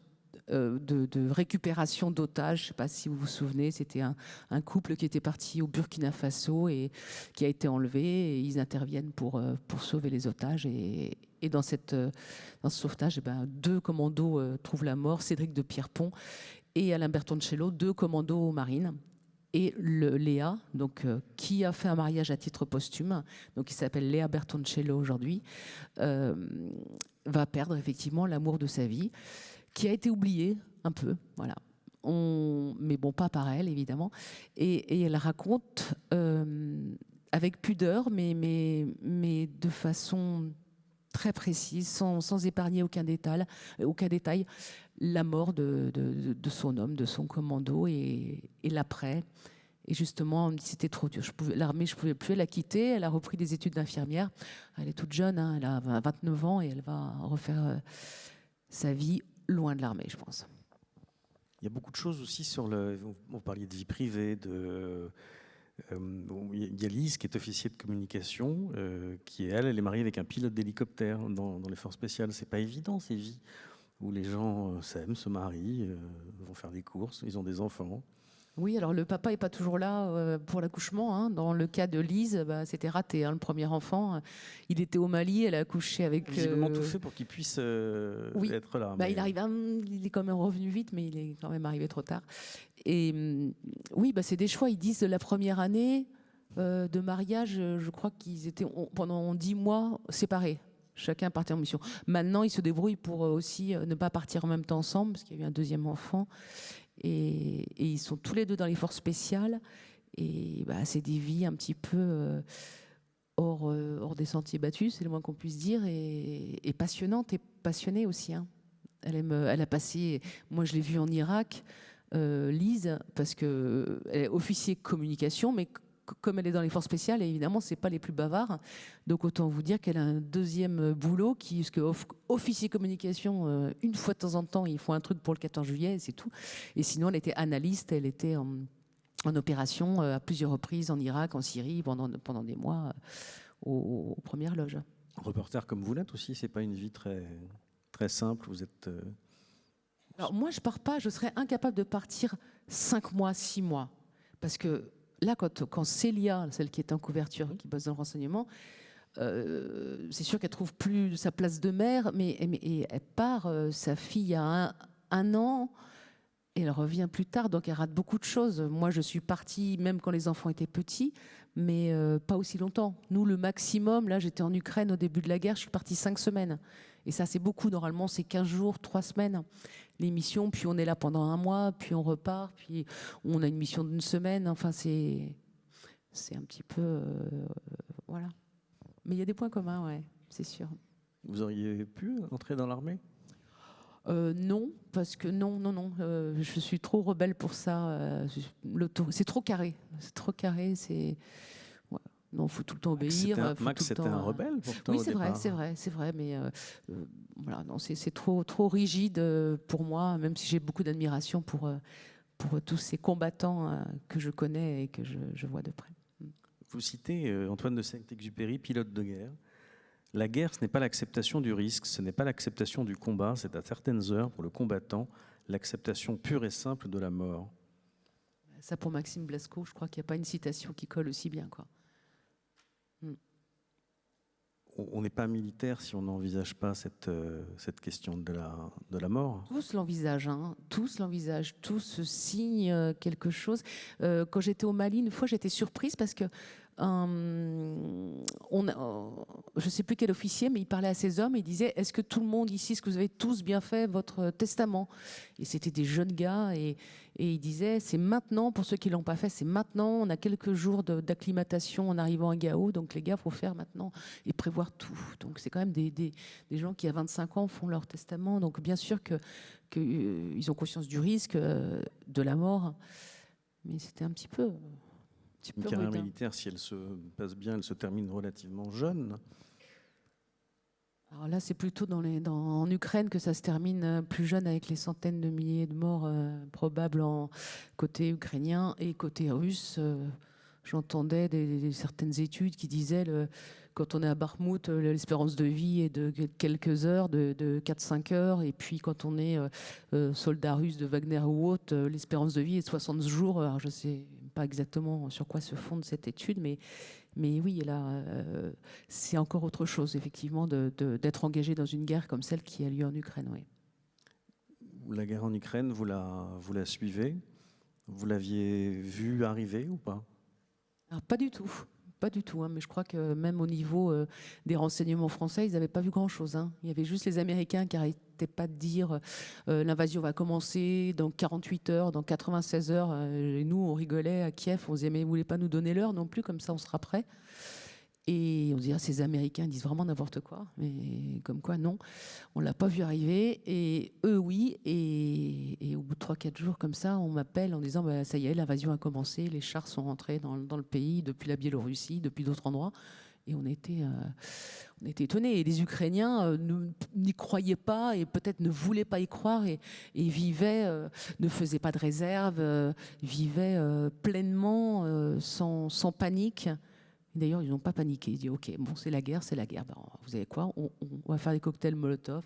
Speaker 2: de récupération d'otages. Je ne sais pas si vous vous souvenez, c'était un couple qui était parti au Burkina Faso et qui a été enlevé. Et ils interviennent pour sauver les otages. Et dans ce sauvetage, 2 commandos trouvent la mort, Cédric de Pierrepont et Alain Bertoncello, 2 commandos marines. Et Léa, donc, qui a fait un mariage à titre posthume, donc il s'appelle Léa Bertoncello aujourd'hui, va perdre effectivement l'amour de sa vie, qui a été oubliée un peu, voilà. Mais bon, pas par elle, évidemment. Et elle raconte avec pudeur, mais de façon très précise, sans épargner aucun détail, la mort de son homme, de son commando et l'après. Et justement, c'était trop dur. L'armée, je ne pouvais plus la quitter. Elle a repris des études d'infirmière. Elle est toute jeune, hein, elle a 29 ans et elle va refaire sa vie loin de l'armée, je pense.
Speaker 1: Il y a beaucoup de choses aussi sur vous parliez de vie privée, il y a Lise qui est officier de communication, qui elle est mariée avec un pilote d'hélicoptère dans les forces spéciales. C'est pas évident ces vies où les gens s'aiment, se marient, vont faire des courses, ils ont des enfants.
Speaker 2: Oui, alors le papa n'est pas toujours là pour l'accouchement. Hein. Dans le cas de Lise, c'était raté. Hein, le premier enfant, il était au Mali, elle a accouché avec...
Speaker 1: Visiblement tout fait pour qu'il puisse être là.
Speaker 2: Mais... il est quand même revenu vite, mais il est quand même arrivé trop tard. Et oui, c'est des choix. Ils disent de la première année de mariage, je crois qu'ils étaient pendant 10 mois séparés. Chacun partait en mission. Maintenant, ils se débrouillent pour aussi ne pas partir en même temps ensemble, parce qu'il y a eu un deuxième enfant. Et ils sont tous les 2 dans les forces spéciales. Et c'est des vies un petit peu hors des sentiers battus, c'est le moins qu'on puisse dire, et passionnantes et passionnées aussi. Hein. Elle a passé, moi je l'ai vue en Irak, Lise, parce qu'elle est officier communication, mais comme elle est dans les forces spéciales, évidemment, c'est pas les plus bavards. Donc autant vous dire qu'elle a un deuxième boulot parce que officier communication, une fois de temps en temps, ils font un truc pour le 14 juillet, c'est tout. Et sinon, elle était analyste, elle était en opération à plusieurs reprises en Irak, en Syrie, pendant des mois aux premières loges.
Speaker 1: Reporter comme vous l'êtes aussi, c'est pas une vie très, très simple. Vous êtes...
Speaker 2: Alors moi, je pars pas, je serais incapable de partir 5 mois, 6 mois. Parce que là, quand Célia, celle qui est en couverture, qui bosse dans le renseignement, c'est sûr qu'elle trouve plus sa place de mère, mais elle part, sa fille a un an, et elle revient plus tard, donc elle rate beaucoup de choses. Moi, je suis partie même quand les enfants étaient petits, mais pas aussi longtemps. Nous, le maximum, là, j'étais en Ukraine au début de la guerre, je suis partie 5 semaines. Et ça, c'est beaucoup. Normalement, c'est 15 jours, 3 semaines, l'émission. Puis on est là pendant 1 mois, puis on repart, puis on a une mission d'1 semaine. Enfin, c'est un petit peu... voilà. Mais il y a des points communs, ouais, c'est sûr.
Speaker 1: Vous auriez pu entrer dans l'armée ?
Speaker 2: Non, parce que non, je suis trop rebelle pour ça. C'est trop carré, ouais. Non, faut tout le temps obéir.
Speaker 1: Max, c'était un rebelle pourtant.
Speaker 2: Oui, c'est vrai, mais voilà, non, c'est trop rigide pour moi, même si j'ai beaucoup d'admiration pour tous ces combattants que je connais et que je vois de près.
Speaker 1: Vous citez Antoine de Saint-Exupéry, pilote de guerre. La guerre, ce n'est pas l'acceptation du risque, ce n'est pas l'acceptation du combat, c'est à certaines heures, pour le combattant, l'acceptation pure et simple de la mort.
Speaker 2: Ça, pour Maxime Blasco, je crois qu'il n'y a pas une citation qui colle aussi bien, quoi.
Speaker 1: On n'est pas militaire si on n'envisage pas cette question de la mort.
Speaker 2: Tous l'envisagent, hein. Tous l'envisagent, tous signent quelque chose. Quand j'étais au Mali, une fois, j'étais surprise parce que je ne sais plus quel officier, mais il parlait à ces hommes et il disait: est-ce que tout le monde ici, est-ce que vous avez tous bien fait votre testament? Et c'était des jeunes gars et il disait: c'est maintenant, pour ceux qui ne l'ont pas fait, c'est maintenant, on a quelques jours d'acclimatation en arrivant à Gao, donc les gars, il faut faire maintenant et prévoir tout. Donc c'est quand même des gens qui à 25 ans font leur testament, donc bien sûr qu'ils ont conscience du risque, de la mort, mais c'était un petit peu...
Speaker 1: Une carrière militaire, si elle se passe bien, elle se termine relativement jeune.
Speaker 2: Alors là, c'est plutôt en Ukraine que ça se termine plus jeune, avec les centaines de milliers de morts probables côté ukrainien et côté russe. J'entendais certaines études qui disaient quand on est à Bakhmout, l'espérance de vie est de quelques heures, de 4-5 heures. Et puis quand on est soldat russe de Wagner ou autre, l'espérance de vie est de 60 jours. Alors je ne sais pas exactement sur quoi se fonde cette étude, mais oui, là, c'est encore autre chose, effectivement, d'être engagé dans une guerre comme celle qui a lieu en Ukraine. Oui.
Speaker 1: La guerre en Ukraine, vous la suivez? Vous l'aviez vue arriver ou pas?
Speaker 2: Alors, pas du tout. Pas du tout, hein, mais je crois que même au niveau des renseignements français, ils n'avaient pas vu grand-chose. Hein. Il y avait juste les Américains qui n'arrêtaient pas de dire l'invasion va commencer dans 48 heures, dans 96 heures. Et nous, on rigolait à Kiev, on se disait mais vous ne voulez pas nous donner l'heure non plus, comme ça on sera prêt. Et on se dit, ces Américains disent vraiment n'importe quoi. Mais comme quoi, non, on ne l'a pas vu arriver. Et eux, oui. Et au bout de 3-4 jours comme ça, on m'appelle en disant, ça y est, l'invasion a commencé. Les chars sont rentrés dans le pays depuis la Biélorussie, depuis d'autres endroits. Et on était étonnés. Et les Ukrainiens n'y croyaient pas et peut-être ne voulaient pas y croire et vivaient, ne faisaient pas de réserve, vivaient pleinement, sans panique. D'ailleurs, ils n'ont pas paniqué. Ils disent, OK, bon, c'est la guerre. Ben, vous savez quoi, on va faire des cocktails Molotov,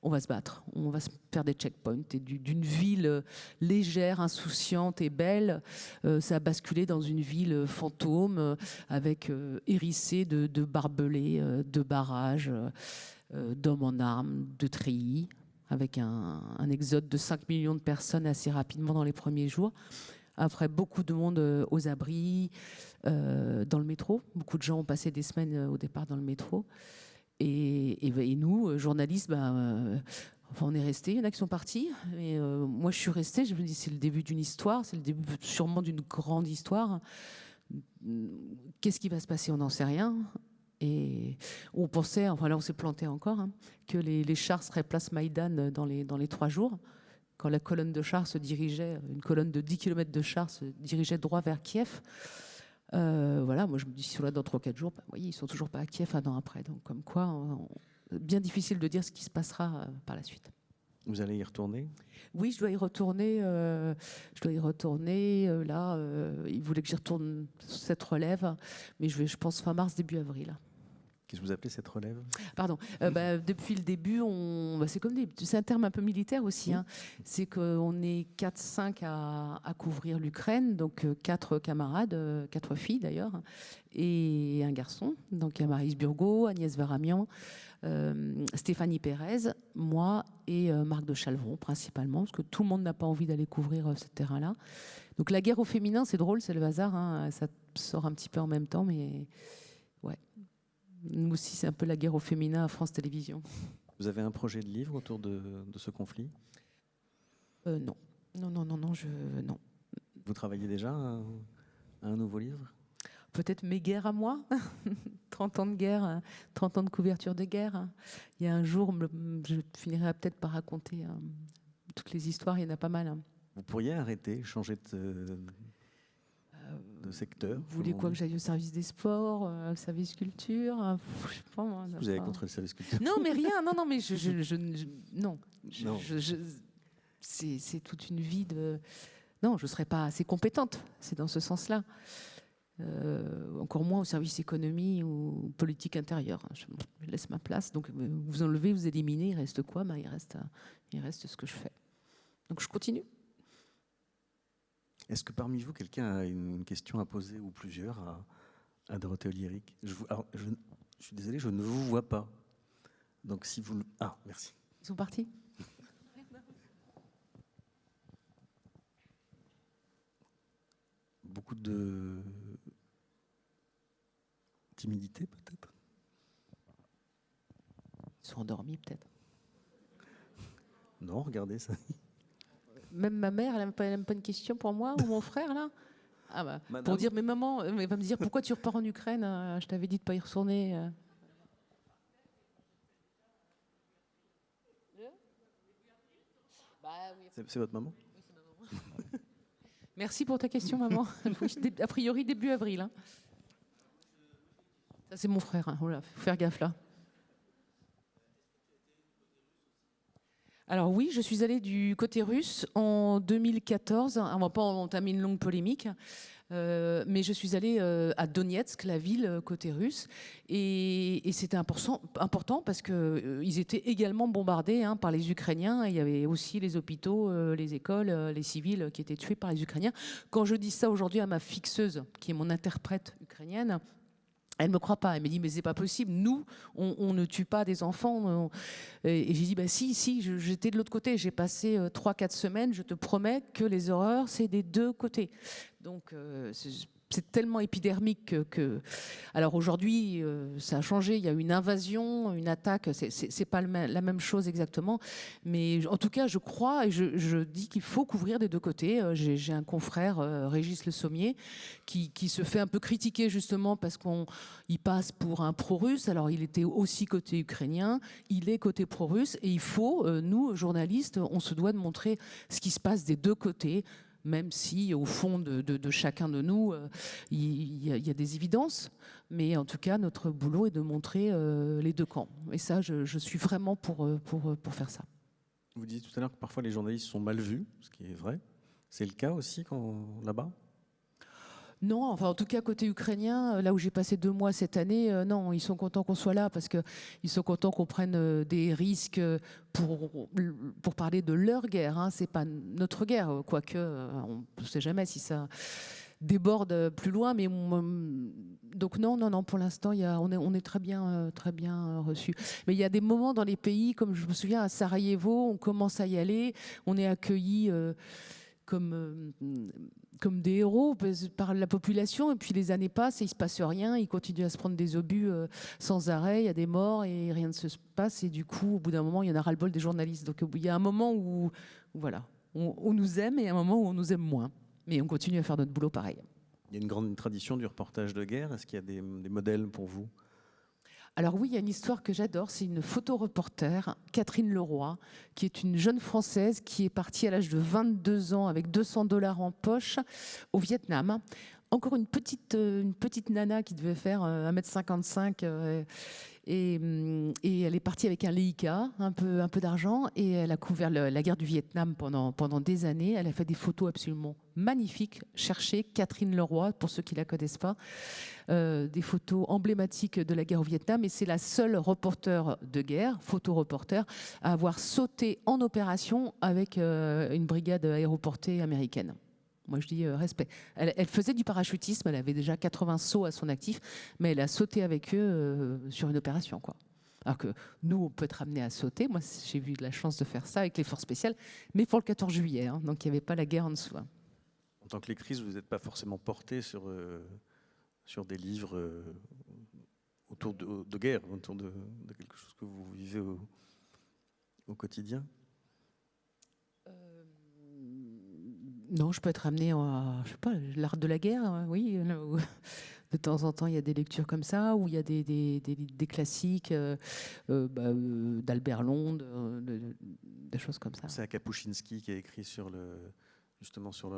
Speaker 2: on va se battre, on va se faire des checkpoints. Et d'une ville légère, insouciante et belle, ça a basculé dans une ville fantôme, avec hérissée de barbelés, de barrages, d'hommes en armes, de treillis, avec un exode de 5 millions de personnes assez rapidement dans les premiers jours. Après, beaucoup de monde aux abris, dans le métro. Beaucoup de gens ont passé des semaines au départ dans le métro. Et nous, journalistes, on est restés. Il y en a qui sont partis. Mais moi, je suis restée. Je me dis, c'est le début d'une histoire. C'est le début sûrement d'une grande histoire. Qu'est-ce qui va se passer? On n'en sait rien. Et on pensait, enfin là, on s'est planté encore, hein, que les chars seraient place Maïdan dans les 3 jours. Quand la colonne de chars se dirigeait, une colonne de 10 km de chars se dirigeait droit vers Kiev. Voilà, moi je me dis, si on est là dans 3-4 jours, vous voyez, ils ne sont toujours pas à Kiev 1 an après. Donc comme quoi, bien difficile de dire ce qui se passera par la suite.
Speaker 1: Vous allez y retourner?
Speaker 2: Oui, je dois y retourner. Là, ils voulaient que j'y retourne cette relève, mais je pense fin mars, début avril.
Speaker 1: Qu'est-ce que vous appelez cette relève?
Speaker 2: Pardon. Depuis le début, c'est un terme un peu militaire aussi. Hein. C'est qu'on est 4-5 à couvrir l'Ukraine, donc 4 camarades, 4 filles d'ailleurs, et un garçon. Donc il y a Maryse Burgot, Agnès Varamian, Stéphanie Pérez, moi et Marc de Chalvron principalement, parce que tout le monde n'a pas envie d'aller couvrir ce terrain-là. Donc la guerre au féminin, c'est drôle, c'est le hasard, hein, ça sort un petit peu en même temps, mais ouais. Nous aussi, c'est un peu la guerre au féminin à France Télévisions.
Speaker 1: Vous avez un projet de livre autour de ce conflit?
Speaker 2: Non. Non.
Speaker 1: Vous travaillez déjà à un nouveau livre?
Speaker 2: Peut-être mes guerres à moi. 30 ans de guerre, 30 ans de couverture de guerre. Il y a un jour, je finirai peut-être par raconter toutes les histoires, il y en a pas mal.
Speaker 1: Vous pourriez arrêter, changer de secteur?
Speaker 2: Vous voulez quoi, que j'aille au service des sports, au service culture? Je sais pas, moi,
Speaker 1: vous avez contre le service culture?
Speaker 2: Non, mais rien. Non, mais non. C'est toute une vie de... Non, je ne serais pas assez compétente. C'est dans ce sens-là. Encore moins au service économie ou politique intérieure. Je laisse ma place. Donc, vous enlevez, vous éliminez. Il reste quoi? Il reste ce que je fais. Donc, je continue.
Speaker 1: Est-ce que parmi vous, quelqu'un a une question à poser, ou plusieurs, à Dorothée Oliéric? Je suis désolé, je ne vous vois pas. Donc si vous... Ah, merci.
Speaker 2: Ils sont partis?
Speaker 1: Beaucoup de timidité, peut-être?
Speaker 2: Ils sont endormis, peut-être.
Speaker 1: Non, regardez ça.
Speaker 2: Même ma mère, elle n'a même pas une question pour moi ou mon frère, là? Ah bah, pour dire, mais maman, elle va me dire, pourquoi tu repars en Ukraine? Je t'avais dit de ne pas y retourner.
Speaker 1: C'est votre maman?
Speaker 2: Oui, c'est ma maman. Merci pour ta question, maman. A priori, début avril. Hein. Ça, c'est mon frère. Hein. Oh là, faut faire gaffe, là. Alors oui, je suis allée du côté russe en 2014. On ne va pas entamer une longue polémique, mais je suis allée à Donetsk, la ville côté russe, et c'était important parce qu'ils étaient également bombardés par les Ukrainiens. Il y avait aussi les hôpitaux, les écoles, les civils qui étaient tués par les Ukrainiens. Quand je dis ça aujourd'hui à ma fixeuse, qui est mon interprète ukrainienne, elle ne me croit pas. Elle me dit, mais c'est pas possible. Nous, on ne tue pas des enfants. Et j'ai dit, bah si, j'étais de l'autre côté. J'ai passé 3-4 semaines. Je te promets que les horreurs, c'est des deux côtés. Donc, c'est tellement épidermique que... Alors aujourd'hui, ça a changé. Il y a eu une invasion, une attaque. C'est pas la même chose exactement. Mais en tout cas, je crois et je dis qu'il faut couvrir des deux côtés. J'ai un confrère, Régis Le Sommier, qui se fait un peu critiquer justement parce qu'il passe pour un pro-russe. Alors il était aussi côté ukrainien, il est côté pro-russe. Et il faut, nous, journalistes, on se doit de montrer ce qui se passe des deux côtés, même si au fond de chacun de nous, il y a des évidences. Mais en tout cas, notre boulot est de montrer les deux camps. Et ça, je suis vraiment pour faire ça.
Speaker 1: Vous disiez tout à l'heure que parfois les journalistes sont mal vus, ce qui est vrai. C'est le cas aussi là-bas?
Speaker 2: Non, enfin en tout cas côté ukrainien, là où j'ai passé 2 mois cette année, non, ils sont contents qu'on soit là parce qu'ils sont contents qu'on prenne des risques pour parler de leur guerre. Hein. C'est pas notre guerre, quoique on ne sait jamais si ça déborde plus loin. Mais donc non, pour l'instant, on est très bien reçus. Mais il y a des moments dans les pays, comme je me souviens à Sarajevo, on commence à y aller, on est accueillis comme des héros par la population, et puis les années passent et il ne se passe rien, ils continuent à se prendre des obus sans arrêt, il y a des morts et rien ne se passe, et du coup au bout d'un moment il y en a ras-le-bol des journalistes. Donc il y a un moment où voilà, on nous aime et un moment où on nous aime moins, mais on continue à faire notre boulot pareil.
Speaker 1: Il y a une grande tradition du reportage de guerre, est-ce qu'il y a des modèles pour vous?
Speaker 2: Alors oui, il y a une histoire que j'adore, c'est une photoreporter, Catherine Leroy, qui est une jeune Française qui est partie à l'âge de 22 ans avec $200 en poche au Vietnam encore une petite nana qui devait faire 1,55 m et elle est partie avec un Leica, un peu d'argent, et elle a couvert la guerre du Vietnam pendant des années. Elle a fait des photos absolument magnifiques. Cherchez Catherine Leroy, pour ceux qui ne la connaissent pas, des photos emblématiques de la guerre au Vietnam, et c'est la seule reporter de guerre, photoreporter, à avoir sauté en opération avec une brigade aéroportée américaine. Moi, je dis respect. Elle faisait du parachutisme, elle avait déjà 80 sauts à son actif, mais elle a sauté avec eux sur une opération, quoi. Alors que nous, on peut être amené à sauter. Moi, j'ai eu de la chance de faire ça avec les forces spéciales, mais pour le 14 juillet, hein, donc il n'y avait pas la guerre en dessous. Hein.
Speaker 1: En tant que lectrice, vous n'êtes pas forcément portée sur des livres autour de guerre, autour de quelque chose que vous vivez au quotidien?
Speaker 2: Non, je peux être amenée à, je sais pas, l'art de la guerre, oui. De temps en temps, il y a des lectures comme ça, où il y a des classiques d'Albert Londres, des choses comme ça.
Speaker 1: C'est à Kapuscinski qui a écrit sur justement sur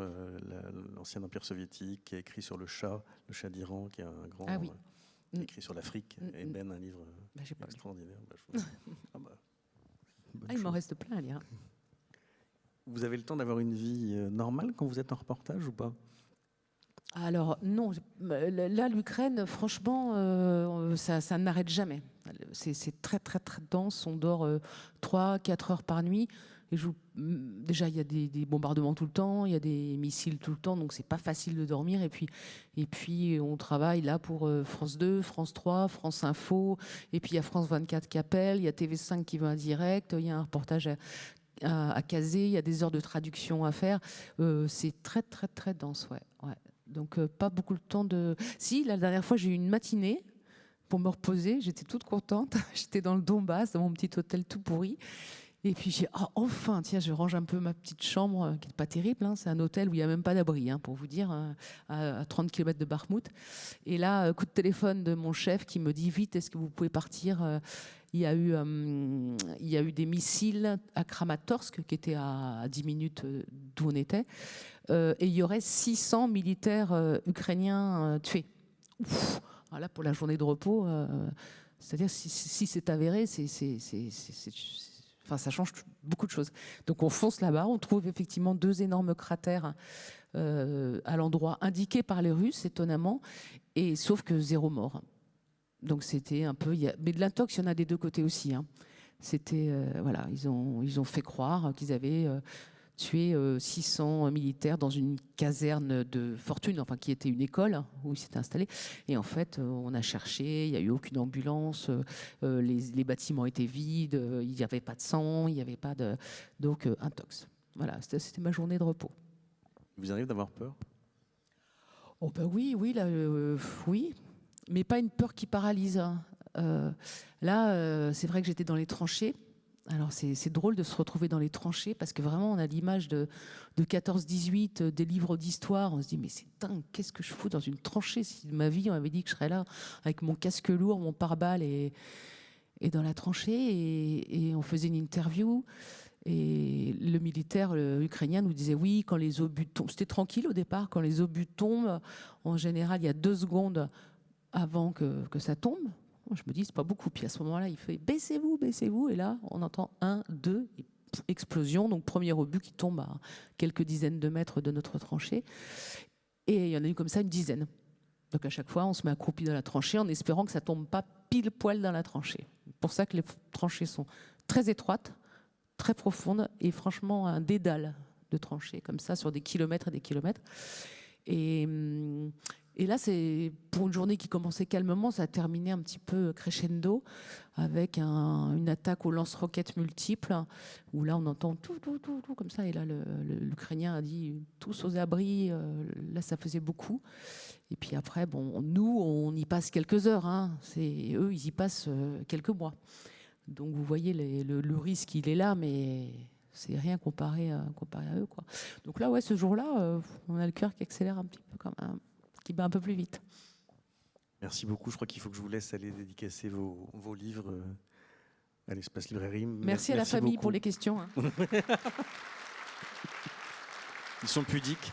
Speaker 1: l'ancien empire soviétique, qui a écrit sur le Shah d'Iran, qui est un grand...
Speaker 2: Ah oui.
Speaker 1: Qui a écrit sur l'Afrique, Eben, un livre extraordinaire.
Speaker 2: Il m'en reste plein à lire.
Speaker 1: Vous avez le temps d'avoir une vie normale quand vous êtes en reportage ou pas?
Speaker 2: Alors non, là l'Ukraine, franchement, ça n'arrête jamais. C'est très très très dense, on dort 3-4 heures par nuit. Et déjà, il y a des bombardements tout le temps, il y a des missiles tout le temps, donc c'est pas facile de dormir. Et puis on travaille là pour France 2, France 3, France Info, et puis il y a France 24 qui appelle, il y a TV5 qui va en direct, il y a un reportage à caser, il y a des heures de traduction à faire. C'est très très très dense, ouais. Donc pas beaucoup de temps de... Si, la dernière fois j'ai eu une matinée pour me reposer, j'étais toute contente, j'étais dans le Donbass, dans mon petit hôtel tout pourri. Et puis j'ai enfin, tiens, je range un peu ma petite chambre, qui n'est pas terrible, hein. C'est un hôtel où il n'y a même pas d'abri, hein, pour vous dire, à 30 km de Bakhmout. Et là, coup de téléphone de mon chef qui me dit, vite, est-ce que vous pouvez partir? Il y a eu des missiles à Kramatorsk, qui était à 10 minutes d'où on était, et il y aurait 600 militaires ukrainiens tués. Ouf. Alors là, pour la journée de repos, c'est-à-dire si c'est avéré, enfin, ça change beaucoup de choses. Donc on fonce là-bas, on trouve effectivement 2 énormes cratères à l'endroit indiqué par les Russes, étonnamment, et sauf que 0 mort. Donc c'était un peu... Mais de l'intox, il y en a des deux côtés aussi. Hein. C'était... voilà, ils ont fait croire qu'ils avaient tué 600 militaires dans une caserne de fortune, enfin qui était une école où ils s'étaient installés. Et en fait, on a cherché, il n'y a eu aucune ambulance, les bâtiments étaient vides, il n'y avait pas de sang, il n'y avait pas de... Donc intox. Voilà, c'était ma journée de repos.
Speaker 1: Vous arrivez d'avoir peur?
Speaker 2: Oh ben oui, là, oui. Mais pas une peur qui paralyse. Là, c'est vrai que j'étais dans les tranchées. Alors, c'est drôle de se retrouver dans les tranchées parce que vraiment, on a l'image de 14-18, des livres d'histoire. On se dit, mais c'est dingue, qu'est-ce que je fous dans une tranchée? Si de ma vie, on m'avait dit que je serais là avec mon casque lourd, mon pare-balles et dans la tranchée. Et on faisait une interview. Et le militaire ukrainien nous disait, oui, quand les obus tombent, c'était tranquille au départ, quand les obus tombent, en général, il y a 2 secondes avant que ça tombe. Je me dis, c'est pas beaucoup. Puis à ce moment-là, il fait, baissez-vous, baissez-vous. Et là, on entend 1, 2, et explosion. Donc, premier obus qui tombe à quelques dizaines de mètres de notre tranchée. Et il y en a eu comme ça une dizaine. Donc, à chaque fois, on se met accroupi dans la tranchée en espérant que ça tombe pas pile poil dans la tranchée. C'est pour ça que les tranchées sont très étroites, très profondes, et franchement, un dédale de tranchées, comme ça, sur des kilomètres et des kilomètres. Et là, c'est pour une journée qui commençait calmement, ça a terminé un petit peu crescendo avec une attaque aux lance-roquettes multiples, où là, on entend tout, comme ça. Et là, l'Ukrainien a dit tous aux abris. Là, ça faisait beaucoup. Et puis après, bon, nous, on y passe quelques heures. Hein. Eux, ils y passent quelques mois. Donc, vous voyez, le risque, il est là, mais c'est rien comparé à eux, quoi. Donc là, ouais, ce jour-là, on a le cœur qui accélère un petit peu quand même, qui bat un peu plus vite.
Speaker 1: Merci beaucoup. Je crois qu'il faut que je vous laisse aller dédicacer vos livres à l'Espace Librairie.
Speaker 2: Merci à la famille beaucoup pour les questions. Hein.
Speaker 1: Ils sont pudiques.